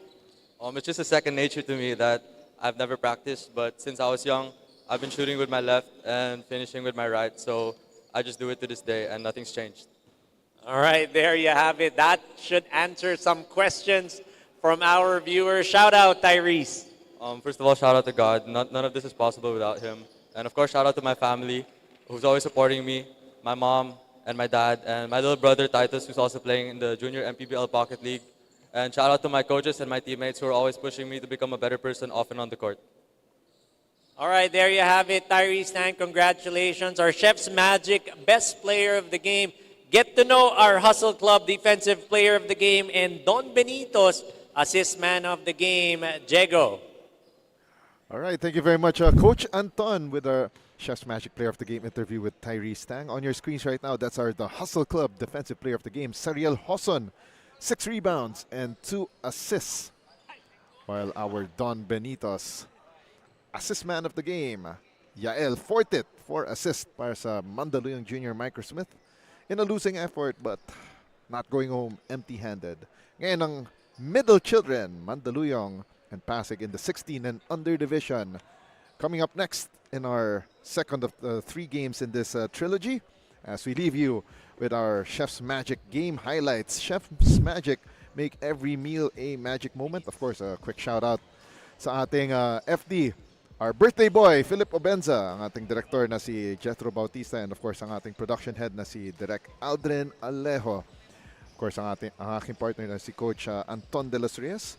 It's just a second nature to me that I've never practiced. But since I was young, I've been shooting with my left and finishing with my right. So I just do it to this day, and nothing's changed. All right, there you have it. That should answer some questions from our viewers. Shout out, Tyrese. First of all, shout out to God. None of this is possible without him. And of course, shout out to my family, who's always supporting me, my mom and my dad, and my little brother, Titus, who's also playing in the Junior MPBL Pocket League. And shout out to my coaches and my teammates who are always pushing me to become a better person off and on the court. All right, there you have it, Tyrese Tang. Congratulations, our Chef's Magic best player of the game. Get to know our Hustle Club defensive player of the game, and Don Benito's assist man of the game, Diego. All right, thank you very much, Coach Anton, with our Chef's Magic player of the game interview with Tyrese Tang. On your screens right now, that's the Hustle Club defensive player of the game, Sariel Hoson, 6 rebounds and 2 assists. While our Don Benitos, assist man of the game, Yael Fortit, 4 assists para sa Mandaluyong Junior MICROSMITH in a losing effort but not going home empty-handed. Ngayon ang middle children, Mandaluyong and PASIG in the 16 and under division. Coming up next in our second of the 3 games in this trilogy, as we leave you with our Chef's Magic game highlights. Chef's Magic, make every meal a magic moment. Of course, a quick shout out sa ating FD, our birthday boy, Philip Obenza, ang ating director na si Jethro Bautista, and of course, ang ating production head na si Direk Aldrin Alejo. Of course, ang aking partner na si Coach Anton de los Reyes.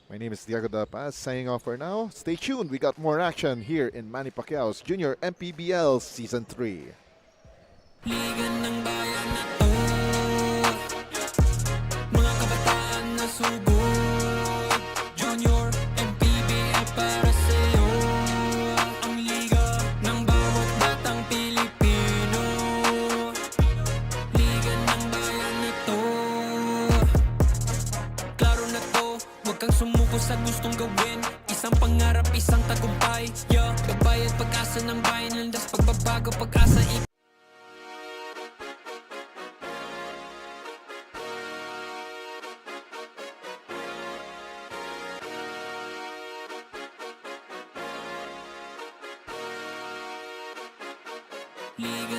My name is Diego Da Paz, signing off for now. Stay tuned, we got more action here in Manny Pacquiao's Junior MPBL Season 3. Liga ng bayan na to, mga kabataan na sugod, Junior bayan, landas pagbabago, pag-asa